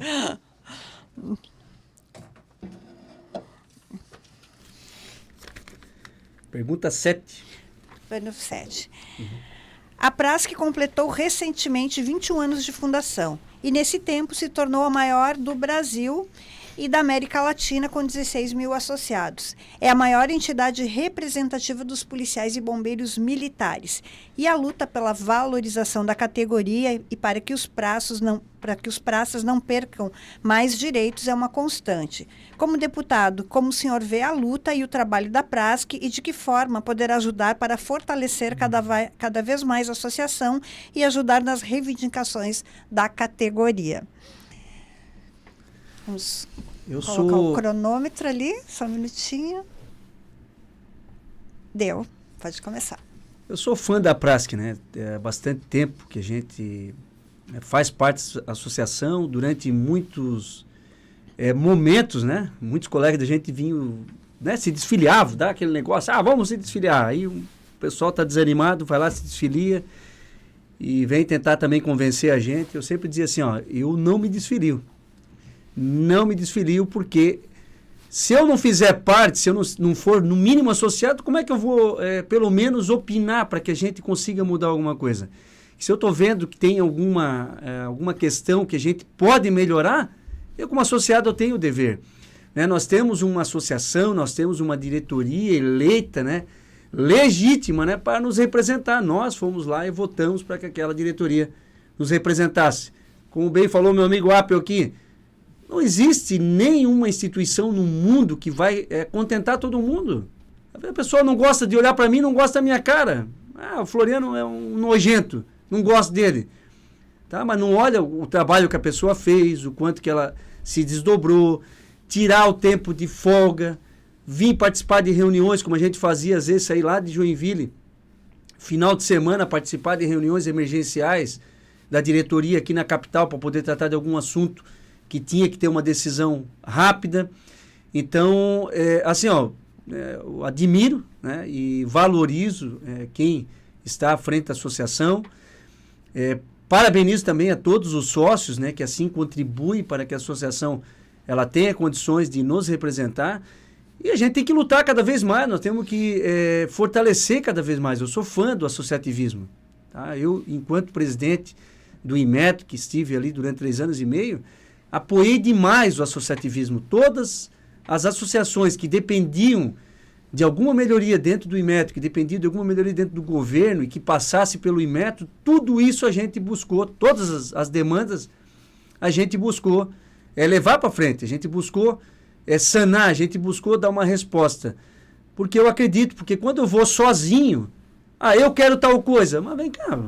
Pergunta 7. Ano 7. A Prasc completou recentemente 21 anos de fundação e, nesse tempo, se tornou a maior do Brasil e da América Latina, com 16 mil associados. É a maior entidade representativa dos policiais e bombeiros militares. E a luta pela valorização da categoria e para que os praças não percam mais direitos é uma constante. Como deputado, como o senhor vê a luta e o trabalho da Prasc e de que forma poderá ajudar para fortalecer cada vez mais a associação e ajudar nas reivindicações da categoria? Vamos colocar o cronômetro ali, só um minutinho. Deu, pode começar. Eu sou fã da Prasc, né? É bastante tempo que a gente faz parte da associação, durante muitos momentos, né? Muitos colegas da gente vinham, né? Se desfiliavam, dá aquele negócio, vamos se desfiliar. Aí o pessoal está desanimado, vai lá, se desfilia e vem tentar também convencer a gente. Eu sempre dizia assim, eu não me desfilio. Não me desfilio porque se eu não fizer parte, se eu não for no mínimo associado, como é que eu vou pelo menos opinar para que a gente consiga mudar alguma coisa? Se eu estou vendo que tem alguma questão que a gente pode melhorar, eu como associado eu tenho o dever. Né? Nós temos uma associação, nós temos uma diretoria eleita, né? Legítima, né? Para nos representar. Nós fomos lá e votamos para que aquela diretoria nos representasse. Como bem falou meu amigo Apel aqui, não existe nenhuma instituição no mundo que vai contentar todo mundo. A pessoa não gosta de olhar para mim, não gosta da minha cara. O Floriano é um nojento, não gosto dele. Tá? Mas não olha o trabalho que a pessoa fez, o quanto que ela se desdobrou, tirar o tempo de folga, vir participar de reuniões, como a gente fazia, às vezes, sair lá de Joinville, final de semana, participar de reuniões emergenciais da diretoria aqui na capital para poder tratar de algum assunto que tinha que ter uma decisão rápida. Então, eu admiro, né, e valorizo quem está à frente da associação. Parabenizo também a todos os sócios, né, que assim contribuem para que a associação ela tenha condições de nos representar. E a gente tem que lutar cada vez mais, nós temos que fortalecer cada vez mais. Eu sou fã do associativismo. Tá? Eu, enquanto presidente do IMET, que estive ali durante 3 anos e meio, apoiei demais o associativismo. Todas as associações que dependiam de alguma melhoria dentro do IMET, que dependiam de alguma melhoria dentro do governo e que passasse pelo IMET, tudo isso a gente buscou, todas as demandas a gente buscou levar para frente, a gente buscou sanar, a gente buscou dar uma resposta. Porque eu acredito, porque quando eu vou sozinho, eu quero tal coisa, mas vem cá,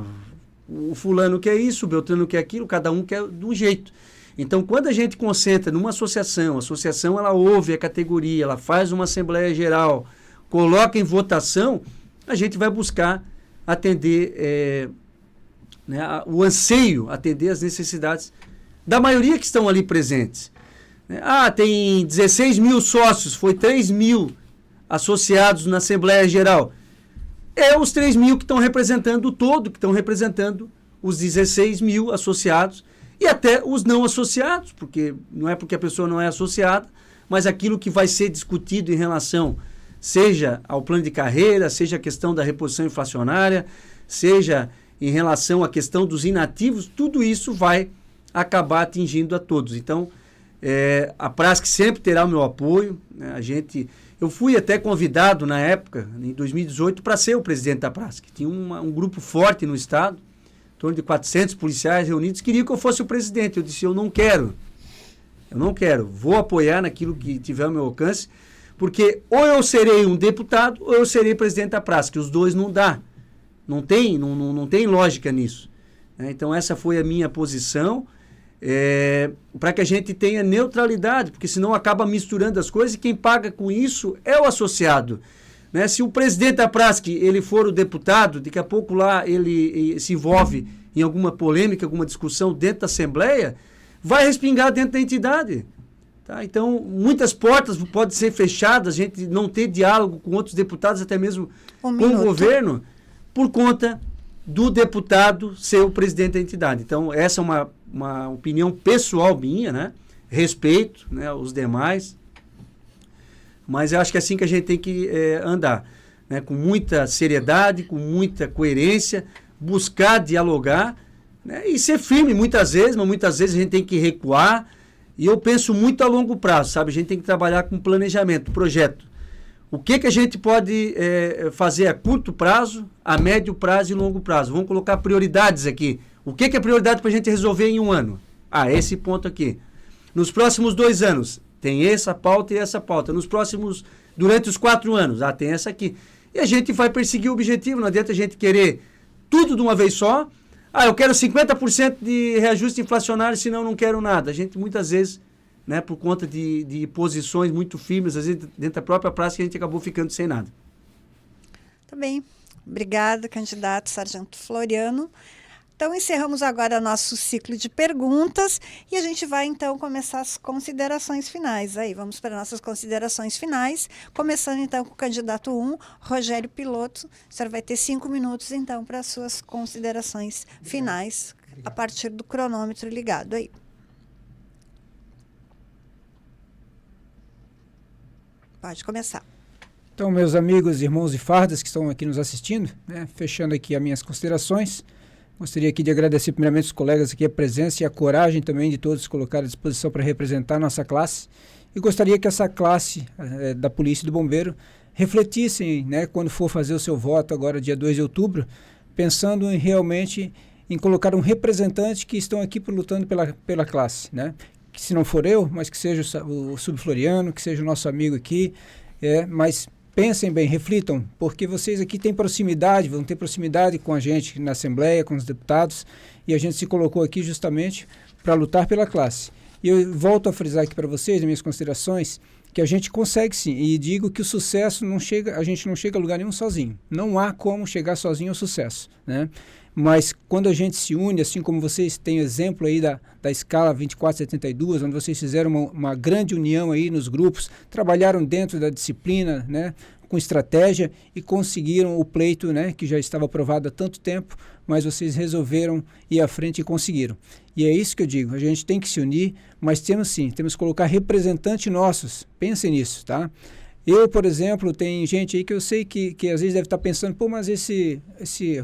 o fulano quer isso, o Beltrano quer aquilo, cada um quer de um jeito. Então, quando a gente concentra numa associação, a associação ela ouve a categoria, ela faz uma assembleia geral, coloca em votação, a gente vai buscar atender o anseio, atender as necessidades da maioria que estão ali presentes. né? Tem 16 mil sócios, foi 3 mil associados na Assembleia Geral. É os 3 mil que estão representando o todo, que estão representando os 16 mil associados e até os não associados, porque não é porque a pessoa não é associada, mas aquilo que vai ser discutido em relação, seja ao plano de carreira, seja a questão da reposição inflacionária, seja em relação à questão dos inativos, tudo isso vai acabar atingindo a todos. Então, a Prasc sempre terá o meu apoio, né? Eu fui até convidado na época, em 2018, para ser o presidente da Prasc. Tinha um grupo forte no estado, em torno de 400 policiais reunidos, queriam que eu fosse o presidente. Eu disse, eu não quero, vou apoiar naquilo que tiver ao meu alcance, porque ou eu serei um deputado ou eu serei presidente da Prasc, os dois não dá. Não tem lógica nisso. Então, essa foi a minha posição, para que a gente tenha neutralidade, porque senão acaba misturando as coisas e quem paga com isso é o associado. Né? Se o presidente da Prasc ele for o deputado, daqui a pouco lá ele se envolve em alguma polêmica, alguma discussão dentro da Assembleia, vai respingar dentro da entidade. Tá? Então, muitas portas podem ser fechadas, a gente não ter diálogo com outros deputados, até mesmo com o governo, por conta do deputado ser o presidente da entidade. Então, essa é uma opinião pessoal minha, né? Respeito, né, os demais, mas eu acho que é assim que a gente tem que andar, né? Com muita seriedade, com muita coerência, buscar dialogar, né? E ser firme muitas vezes, mas muitas vezes a gente tem que recuar, e eu penso muito a longo prazo, sabe? A gente tem que trabalhar com planejamento, projeto. O que a gente pode fazer a curto prazo, a médio prazo e longo prazo? Vamos colocar prioridades aqui. O que é prioridade para a gente resolver em um ano? Esse ponto aqui. Nos próximos 2 anos, tem essa pauta e essa pauta. Durante os 4 anos, tem essa aqui. E a gente vai perseguir o objetivo. Não adianta a gente querer tudo de uma vez só. Eu quero 50% de reajuste inflacionário, senão não quero nada. A gente muitas vezes, né, por conta de posições muito firmes, às vezes dentro da própria praça, a gente acabou ficando sem nada. Tá bem. Obrigada, candidato Sargento Floriano. Então, encerramos agora nosso ciclo de perguntas e a gente vai, então, começar as considerações finais. Vamos para nossas considerações finais, começando, então, com o candidato 1, Rogério Piloto. O senhor vai ter 5 minutos, então, para as suas considerações finais, a partir do cronômetro ligado aí. Pode começar. Então, meus amigos, irmãos e fardas que estão aqui nos assistindo, né, fechando aqui as minhas considerações, gostaria aqui de agradecer primeiramente os colegas aqui a presença e a coragem também de todos colocar à disposição para representar a nossa classe. E gostaria que essa classe da Polícia e do Bombeiro refletissem, né, quando for fazer o seu voto agora dia 2 de outubro, pensando realmente em colocar um representante que estão aqui lutando pela classe, né? Que se não for eu, mas que seja o Subfloriano, que seja o nosso amigo aqui, mas pensem bem, reflitam, porque vocês aqui têm proximidade, vão ter proximidade com a gente na Assembleia, com os deputados, e a gente se colocou aqui justamente para lutar pela classe. E eu volto a frisar aqui para vocês, nas minhas considerações, que a gente consegue sim, e digo que o sucesso a gente não chega a lugar nenhum sozinho. Não há como chegar sozinho ao sucesso, né? Mas quando a gente se une, assim como vocês têm exemplo aí da escala 2472, onde vocês fizeram uma grande união aí nos grupos, trabalharam dentro da disciplina, né, com estratégia e conseguiram o pleito, né, que já estava aprovado há tanto tempo, mas vocês resolveram ir à frente e conseguiram. E é isso que eu digo, a gente tem que se unir, mas temos que colocar representantes nossos, pensem nisso, tá? Eu, por exemplo, tem gente aí que eu sei que às vezes deve estar pensando, mas esse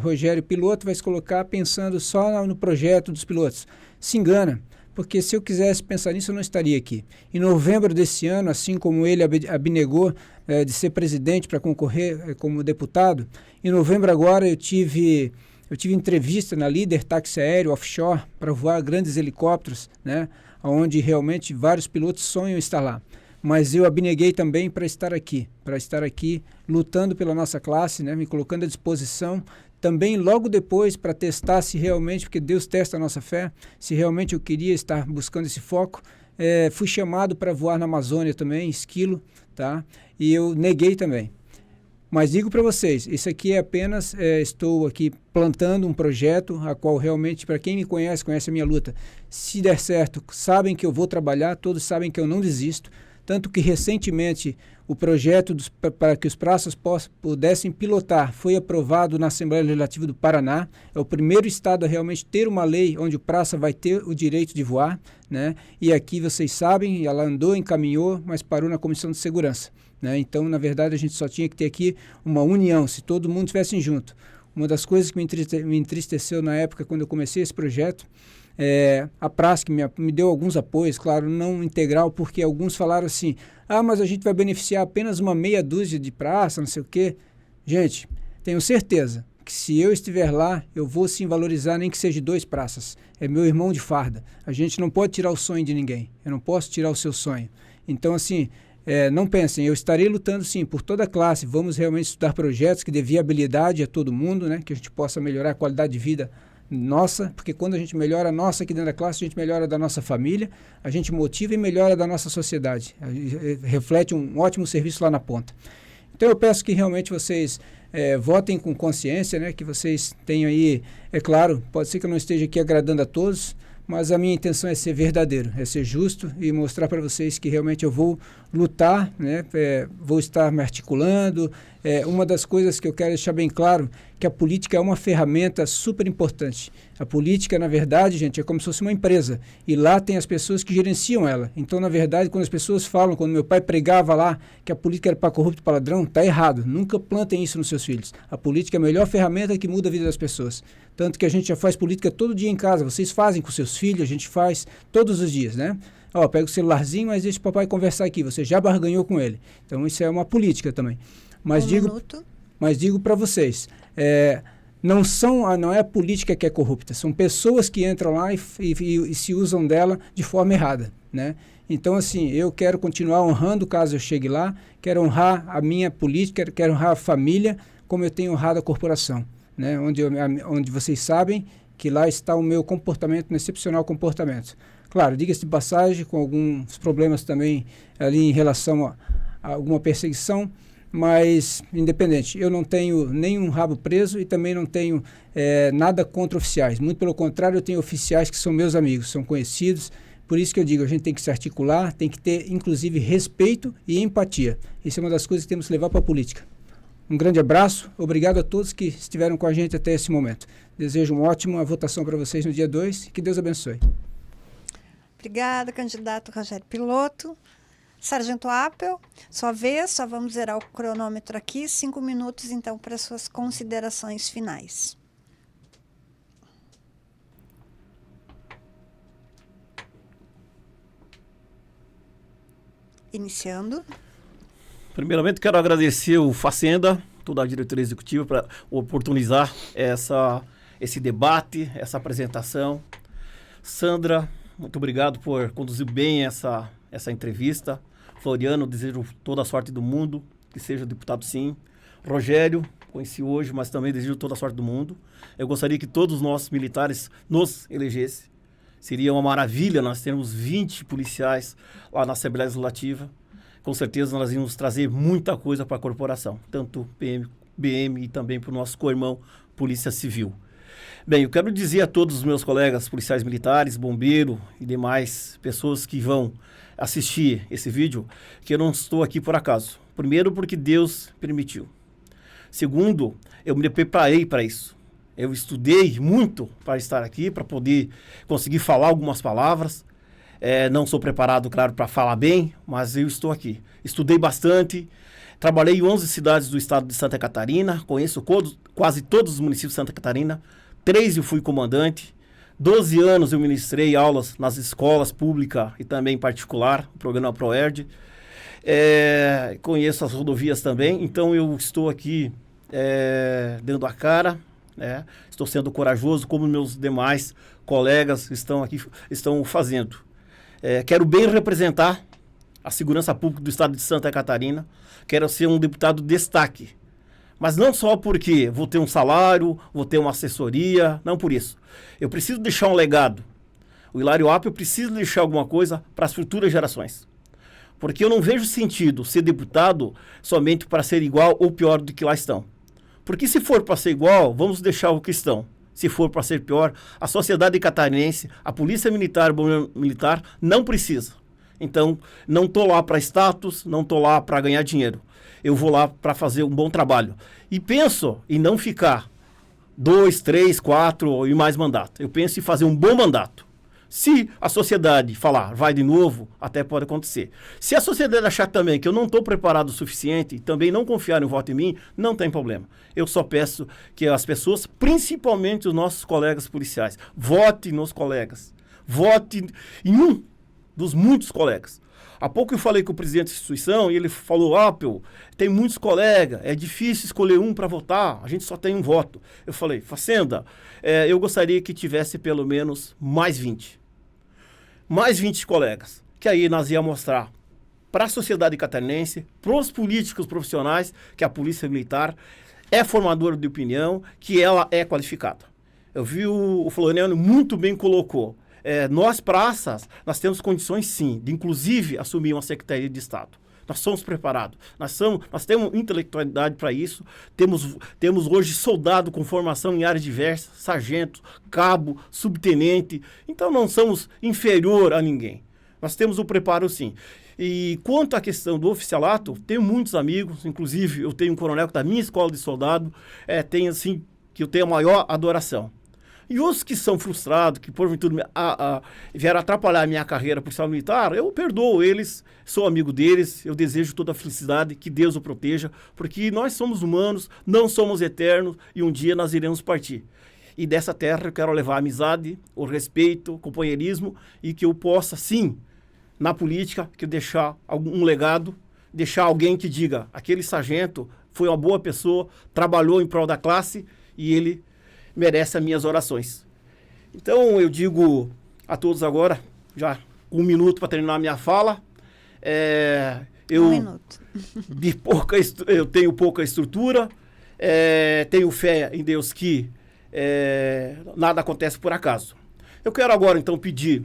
Rogério Piloto vai se colocar pensando só no projeto dos pilotos. Se engana, porque se eu quisesse pensar nisso, eu não estaria aqui. Em novembro desse ano, assim como ele abnegou de ser presidente para concorrer como deputado, em novembro agora eu tive entrevista na Líder Táxi Aéreo Offshore para voar grandes helicópteros, né, onde realmente vários pilotos sonham estar lá. Mas eu abneguei também para estar aqui lutando pela nossa classe, né, me colocando à disposição, também logo depois para testar se realmente, porque Deus testa a nossa fé, se realmente eu queria estar buscando esse foco. Fui chamado para voar na Amazônia também, esquilo, tá? E eu neguei também. Mas digo para vocês, isso aqui é apenas, estou aqui plantando um projeto, a qual realmente, para quem me conhece, conhece a minha luta. Se der certo, sabem que eu vou trabalhar, todos sabem que eu não desisto. Tanto que recentemente o projeto para que os praças pudessem pilotar foi aprovado na Assembleia Legislativa do Paraná. É o primeiro estado a realmente ter uma lei onde o praça vai ter o direito de voar, né? E aqui vocês sabem, ela andou, encaminhou, mas parou na Comissão de Segurança, né? Então, na verdade, a gente só tinha que ter aqui uma união, se todo mundo estivesse junto. Uma das coisas que me entristeceu na época, quando eu comecei esse projeto, a praça que me deu alguns apoios, claro, não integral, porque alguns falaram assim, mas a gente vai beneficiar apenas uma meia dúzia de praça, não sei o quê. Gente, tenho certeza que se eu estiver lá, eu vou sim valorizar, nem que seja 2 praças. É meu irmão de farda. A gente não pode tirar o sonho de ninguém. Eu não posso tirar o seu sonho. Então, assim, não pensem, eu estarei lutando sim por toda a classe. Vamos realmente estudar projetos que dê viabilidade a todo mundo, né? Que a gente possa melhorar a qualidade de vida nossa, porque quando a gente melhora a nossa aqui dentro da classe, a gente melhora da nossa família, a gente motiva e melhora da nossa sociedade. Reflete um ótimo serviço lá na ponta. Então eu peço que realmente vocês votem com consciência, né? Que vocês tenham aí, é claro, pode ser que eu não esteja aqui agradando a todos, mas a minha intenção é ser verdadeiro, é ser justo e mostrar para vocês que realmente eu vou lutar, né? Vou estar me articulando. Uma das coisas que eu quero deixar bem claro, que a política é uma ferramenta super importante. A política, na verdade, gente, é como se fosse uma empresa. E lá tem as pessoas que gerenciam ela. Então, na verdade, quando as pessoas falam, quando meu pai pregava lá que a política era para corrupto e para ladrão, está errado. Nunca plantem isso nos seus filhos. A política é a melhor ferramenta que muda a vida das pessoas. Tanto que a gente já faz política todo dia em casa. Vocês fazem com seus filhos, a gente faz todos os dias, né? Pega o celularzinho, mas deixa o papai conversar aqui. Você já barganhou com ele. Então, isso é uma política também. Mas digo para vocês, não é a política que é corrupta, são pessoas que entram lá e se usam dela de forma errada, né? Então, assim, eu quero continuar honrando caso eu chegue lá, quero honrar a minha política, quero honrar a família, como eu tenho honrado a corporação, né? Onde vocês sabem que lá está o meu comportamento, um excepcional comportamento. Claro, diga-se de passagem, com alguns problemas também ali em relação a alguma perseguição, mas independente, eu não tenho nenhum rabo preso e também não tenho nada contra oficiais. Muito pelo contrário, eu tenho oficiais que são meus amigos, são conhecidos. Por isso que eu digo, a gente tem que se articular, tem que ter, inclusive, respeito e empatia. Isso é uma das coisas que temos que levar para a política. Um grande abraço, obrigado a todos que estiveram com a gente até esse momento. Desejo uma ótima votação para vocês no dia 2 e que Deus abençoe. Obrigada, candidato Rogério Piloto. Sargento Appel, sua vez, só vamos zerar o cronômetro aqui, 5 minutos, então, para suas considerações finais. Iniciando. Primeiramente, quero agradecer o Facenda, toda a diretoria executiva, para oportunizar esse debate, essa apresentação. Sandra, muito obrigado por conduzir bem essa entrevista. Floriano, desejo toda a sorte do mundo, que seja deputado sim. Rogério, conheci hoje, mas também desejo toda a sorte do mundo. Eu gostaria que todos os nossos militares nos elegessem. Seria uma maravilha nós termos 20 policiais lá na Assembleia Legislativa. Com certeza nós íamos trazer muita coisa para a corporação, tanto PM, BM e também para o nosso co-irmão Polícia Civil. Bem, eu quero dizer a todos os meus colegas policiais militares, bombeiro e demais pessoas que vão assistir esse vídeo, que eu não estou aqui por acaso. Primeiro, porque Deus permitiu. Segundo, eu me preparei para isso. Eu estudei muito para estar aqui, para poder conseguir falar algumas palavras. Não sou preparado, claro, para falar bem, mas eu estou aqui. Estudei bastante, trabalhei em 11 cidades do estado de Santa Catarina, conheço quase todos os municípios de Santa Catarina, 3 eu fui comandante, 12 anos eu ministrei aulas nas escolas públicas e também particular, o programa ProERD. Conheço as rodovias também, então eu estou aqui dando a cara, estou sendo corajoso, como meus demais colegas estão fazendo. Quero bem representar a segurança pública do estado de Santa Catarina, quero ser um deputado destaque. Mas não só porque vou ter um salário, vou ter uma assessoria, não por isso. Eu preciso deixar um legado. O Hilário Appel precisa deixar alguma coisa para as futuras gerações. Porque eu não vejo sentido ser deputado somente para ser igual ou pior do que lá estão. Porque se for para ser igual, vamos deixar o que estão. Se for para ser pior, a sociedade catarinense, a polícia militar, o bombeiro militar, não precisa. Então, não estou lá para status, não estou lá para ganhar dinheiro. Eu vou lá para fazer um bom trabalho. E penso em não ficar 2, 3, 4 e mais mandato. Eu penso em fazer um bom mandato. Se a sociedade falar, vai de novo, até pode acontecer. Se a sociedade achar também que eu não estou preparado o suficiente, também não confiar no voto em mim, não tem problema. Eu só peço que as pessoas, principalmente os nossos colegas policiais, votem nos colegas. Vote em um dos muitos colegas. Há pouco eu falei com o presidente da instituição e ele falou, tem muitos colegas, é difícil escolher um para votar, a gente só tem um voto. Eu falei, Facenda, eu gostaria que tivesse pelo menos mais 20. Mais 20 colegas, que aí nós íamos mostrar para a sociedade catarinense, para os políticos profissionais, que a Polícia Militar é formadora de opinião, que ela é qualificada. Eu vi o Floriano muito bem colocou. Nós, praças, nós temos condições, sim, de inclusive assumir uma Secretaria de Estado. Nós somos preparados. Nós temos intelectualidade para isso. Temos hoje soldado com formação em áreas diversas, sargento, cabo, subtenente. Então, não somos inferior a ninguém. Nós temos o preparo, sim. E quanto à questão do oficialato, tenho muitos amigos, inclusive eu tenho um coronel da minha escola de soldado, que eu tenho a maior adoração. E os que são frustrados, que porventura vieram atrapalhar a minha carreira policial militar, eu perdoo eles, sou amigo deles, eu desejo toda a felicidade, que Deus o proteja, porque nós somos humanos, não somos eternos e um dia nós iremos partir. E dessa terra eu quero levar a amizade, o respeito, o companheirismo e que eu possa, sim, na política, que eu deixar um legado, deixar alguém que diga, aquele sargento foi uma boa pessoa, trabalhou em prol da classe e ele merece as minhas orações. Então, eu digo a todos agora, já 1 minuto para terminar a minha fala. 1 minuto. Eu tenho pouca estrutura, tenho fé em Deus que nada acontece por acaso. Eu quero agora, então, pedir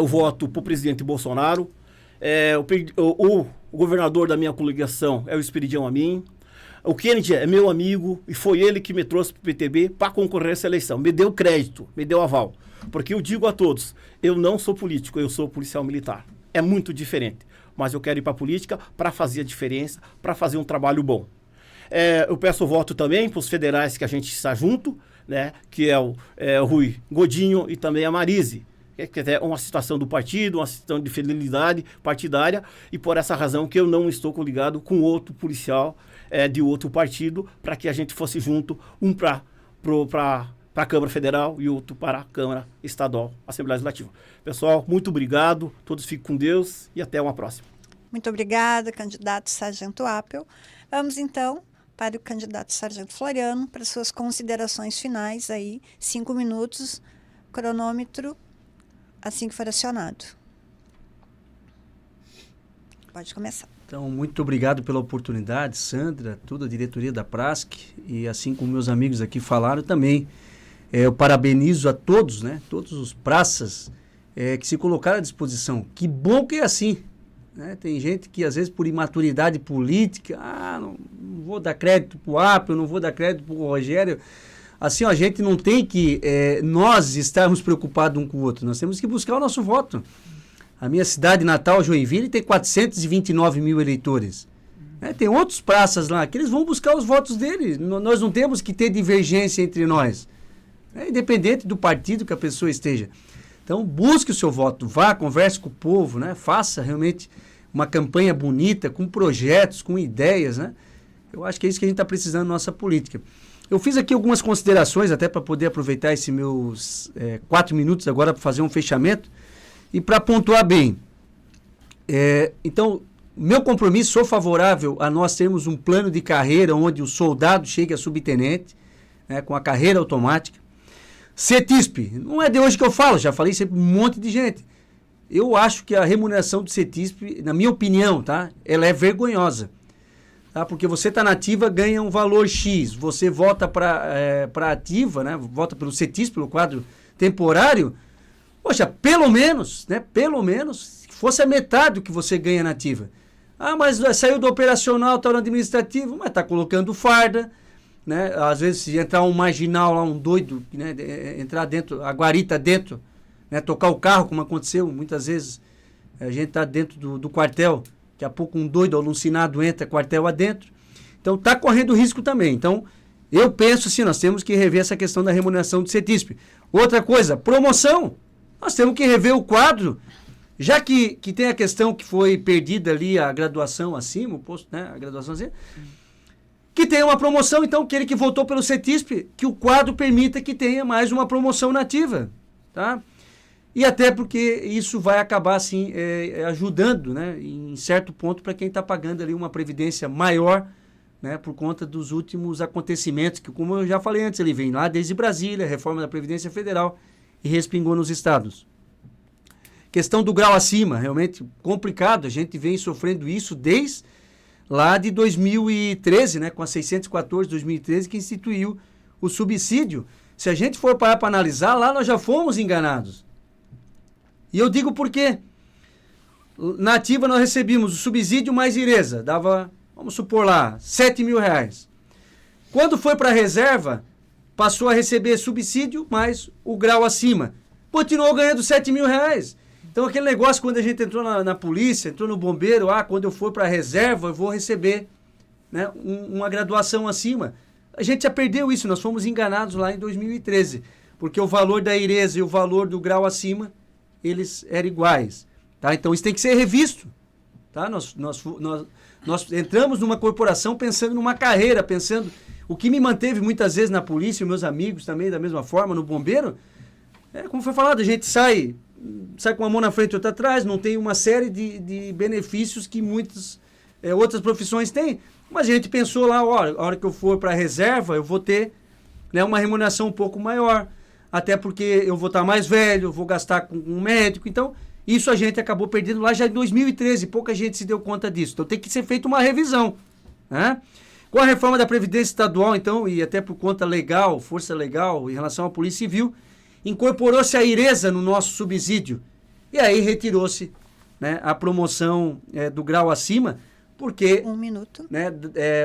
o voto para o presidente Bolsonaro. O governador da minha coligação é o Esperidião Amin. O Kennedy é meu amigo e foi ele que me trouxe para o PTB para concorrer a essa eleição. Me deu crédito, me deu aval. Porque eu digo a todos, eu não sou político, eu sou policial militar. É muito diferente. Mas eu quero ir para a política para fazer a diferença, para fazer um trabalho bom. Eu peço voto também para os federais que a gente está junto, né, que é o Rui Godinho e também a Marise. Que é uma situação do partido, uma situação de fidelidade partidária, e por essa razão que eu não estou coligado com outro policial de outro partido, para que a gente fosse junto, um para a Câmara Federal e outro para a Câmara Estadual, Assembleia Legislativa. Pessoal, muito obrigado, todos fiquem com Deus e até uma próxima. Muito obrigada, candidato Sargento Apel. Vamos então para o candidato Sargento Floriano, para suas considerações finais aí, 5 minutos, cronômetro, assim que for acionado. Pode começar. Então, muito obrigado pela oportunidade, Sandra, toda a diretoria da Prasc, e assim como meus amigos aqui falaram também, eu parabenizo a todos, né, todos os praças que se colocaram à disposição. Que bom que é assim, né? Tem gente que às vezes por imaturidade política, não vou dar crédito para o Apel, não vou dar crédito para o Rogério. Assim, a gente não tem que nós estarmos preocupados um com o outro, nós temos que buscar o nosso voto. A minha cidade natal, Joinville, tem 429 mil eleitores. Tem outros praças lá que eles vão buscar os votos deles. Nós não temos que ter divergência entre nós, independente do partido que a pessoa esteja. Então, busque o seu voto, vá, converse com o povo, né? Faça realmente uma campanha bonita, com projetos, com ideias, né? Eu acho que é isso que a gente está precisando na nossa política. Eu fiz aqui algumas considerações, até para poder aproveitar esses meus 4 minutos agora para fazer um fechamento e para pontuar bem. Então, meu compromisso, sou favorável a nós termos um plano de carreira onde o soldado chegue a subtenente, né, com a carreira automática. CETISP, não é de hoje que eu falo, já falei sempre um monte de gente. Eu acho que a remuneração do CETISP, na minha opinião, tá, ela é vergonhosa. Tá? Porque você está na ativa, ganha um valor X. Você volta para ativa, né? Volta pelo CETISP, pelo quadro temporário. Poxa, pelo menos fosse a metade do que você ganha na ativa. Ah, mas saiu do operacional, está no administrativo, mas está colocando farda, né? Às vezes, se entrar um marginal lá, um doido, né? Entrar dentro, a guarita dentro, né? Tocar o carro, como aconteceu muitas vezes, a gente está dentro do quartel, daqui a pouco um doido alucinado entra quartel adentro. Então, está correndo risco também. Então, eu penso assim, nós temos que rever essa questão da remuneração do CETISP. Outra coisa, promoção. Nós temos que rever o quadro. Já que tem a questão que foi perdida ali a graduação acima, o posto, né, a graduação acima, que tenha uma promoção, então, aquele que votou pelo CETISP, que o quadro permita que tenha mais uma promoção nativa, tá? E até porque isso vai acabar, assim, ajudando, né, em certo ponto, para quem está pagando ali uma previdência maior, né, por conta dos últimos acontecimentos, que, como eu já falei antes, ele vem lá desde Brasília, reforma da Previdência Federal, e respingou nos estados. Questão do grau acima, realmente complicado, a gente vem sofrendo isso desde lá de 2013, né, com a 614 de 2013, que instituiu o subsídio. Se a gente for parar para analisar, lá nós já fomos enganados. E eu digo por quê. Na ativa nós recebíamos o subsídio mais IRESA, dava, vamos supor lá, R$7.000. Quando foi para a reserva, passou a receber subsídio mais o grau acima. Continuou ganhando R$7.000. Então, aquele negócio, quando a gente entrou na polícia, entrou no bombeiro, quando eu for para a reserva, eu vou receber, né, uma graduação acima. A gente já perdeu isso, nós fomos enganados lá em 2013, porque o valor da IRESA e o valor do grau acima, eles eram iguais. Tá? Então, isso tem que ser revisto. Tá? Nós entramos numa corporação pensando numa carreira, pensando... O que me manteve muitas vezes na polícia, e meus amigos também, da mesma forma, no bombeiro, como foi falado, a gente sai com uma mão na frente e outra atrás, não tem uma série de benefícios que muitas outras profissões têm. Mas a gente pensou lá, a hora que eu for para a reserva, eu vou ter, né, uma remuneração um pouco maior, até porque eu vou estar mais velho, eu vou gastar com um médico. Então, isso a gente acabou perdendo lá já em 2013, pouca gente se deu conta disso. Então, tem que ser feita uma revisão, né? Com a reforma da Previdência Estadual, então, e até por conta legal, força legal, em relação à Polícia Civil, incorporou-se a IRESA no nosso subsídio. E aí retirou-se, né, a promoção do grau acima, porque né,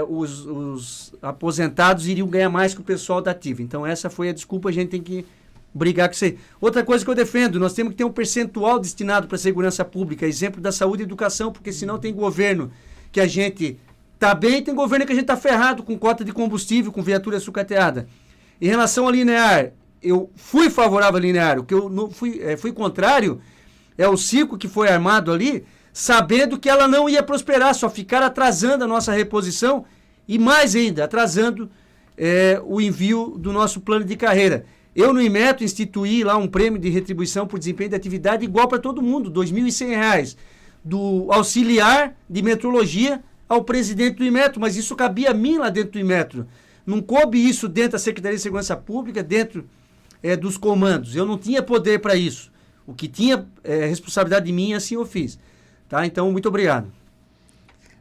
os aposentados iriam ganhar mais que o pessoal da ativa. Então essa foi a desculpa, a gente tem que brigar com isso aí. Outra coisa que eu defendo, nós temos que ter um percentual destinado para a segurança pública, exemplo da saúde e educação, porque senão tem governo que a gente tá bem, tem governo que a gente tá ferrado com cota de combustível, com viatura sucateada. Em relação à linear, eu fui favorável à linear, o que eu não fui contrário é o ciclo que foi armado ali, sabendo que ela não ia prosperar, só ficar atrasando a nossa reposição e mais ainda, atrasando o envio do nosso plano de carreira. Eu no Inmetro instituí lá um prêmio de retribuição por desempenho de atividade igual para todo mundo, R$ 2.100, do auxiliar de metrologia ao presidente do Inmetro, mas isso cabia a mim lá dentro do Inmetro. Não coube isso dentro da Secretaria de Segurança Pública, dentro dos comandos. Eu não tinha poder para isso. O que tinha responsabilidade de mim, assim eu fiz. Tá? Então, muito obrigado.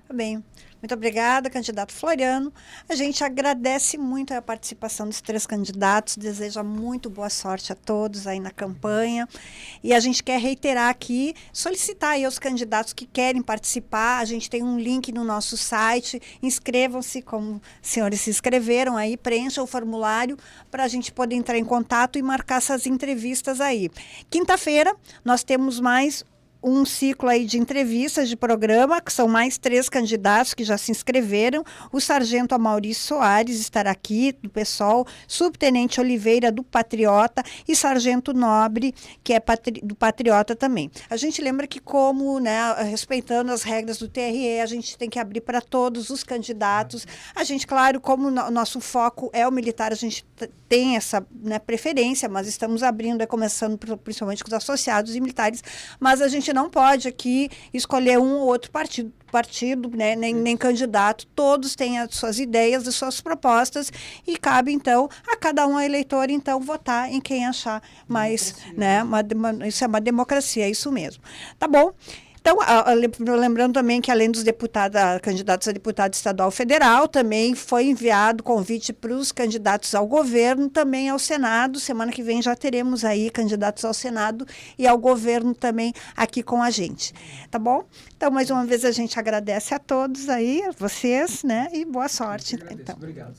Tá bem. Muito obrigada, candidato Floriano. A gente agradece muito a participação dos 3 candidatos, deseja muito boa sorte a todos aí na campanha. E a gente quer reiterar aqui, solicitar aí aos candidatos que querem participar. A gente tem um link no nosso site, inscrevam-se como os senhores se inscreveram aí, preencham o formulário para a gente poder entrar em contato e marcar essas entrevistas aí. Quinta-feira nós temos mais um ciclo aí de entrevistas de programa, que são mais 3 candidatos que já se inscreveram. O sargento Amaurício Soares estará aqui, do PSOL, subtenente Oliveira, do Patriota, e sargento Nobre, que é do Patriota também. A gente lembra que como, né, respeitando as regras do TRE, a gente tem que abrir para todos os candidatos. A gente, claro, como o nosso foco é o militar, a gente tem essa, né, preferência, mas estamos abrindo, começando principalmente com os associados e militares, mas a gente não pode aqui escolher um ou outro partido, né, nem candidato. Todos têm as suas ideias, as suas propostas, e cabe, então, a cada um eleitor, então, votar em quem achar mais, né, isso é uma democracia, é isso mesmo. Tá bom? Então, lembrando também que além dos candidatos a deputado estadual federal, também foi enviado convite para os candidatos ao governo, também ao Senado. Semana que vem já teremos aí candidatos ao Senado e ao governo também aqui com a gente. Tá bom? Então, mais uma vez a gente agradece a todos aí, a vocês, né? E boa sorte. Então. Obrigado.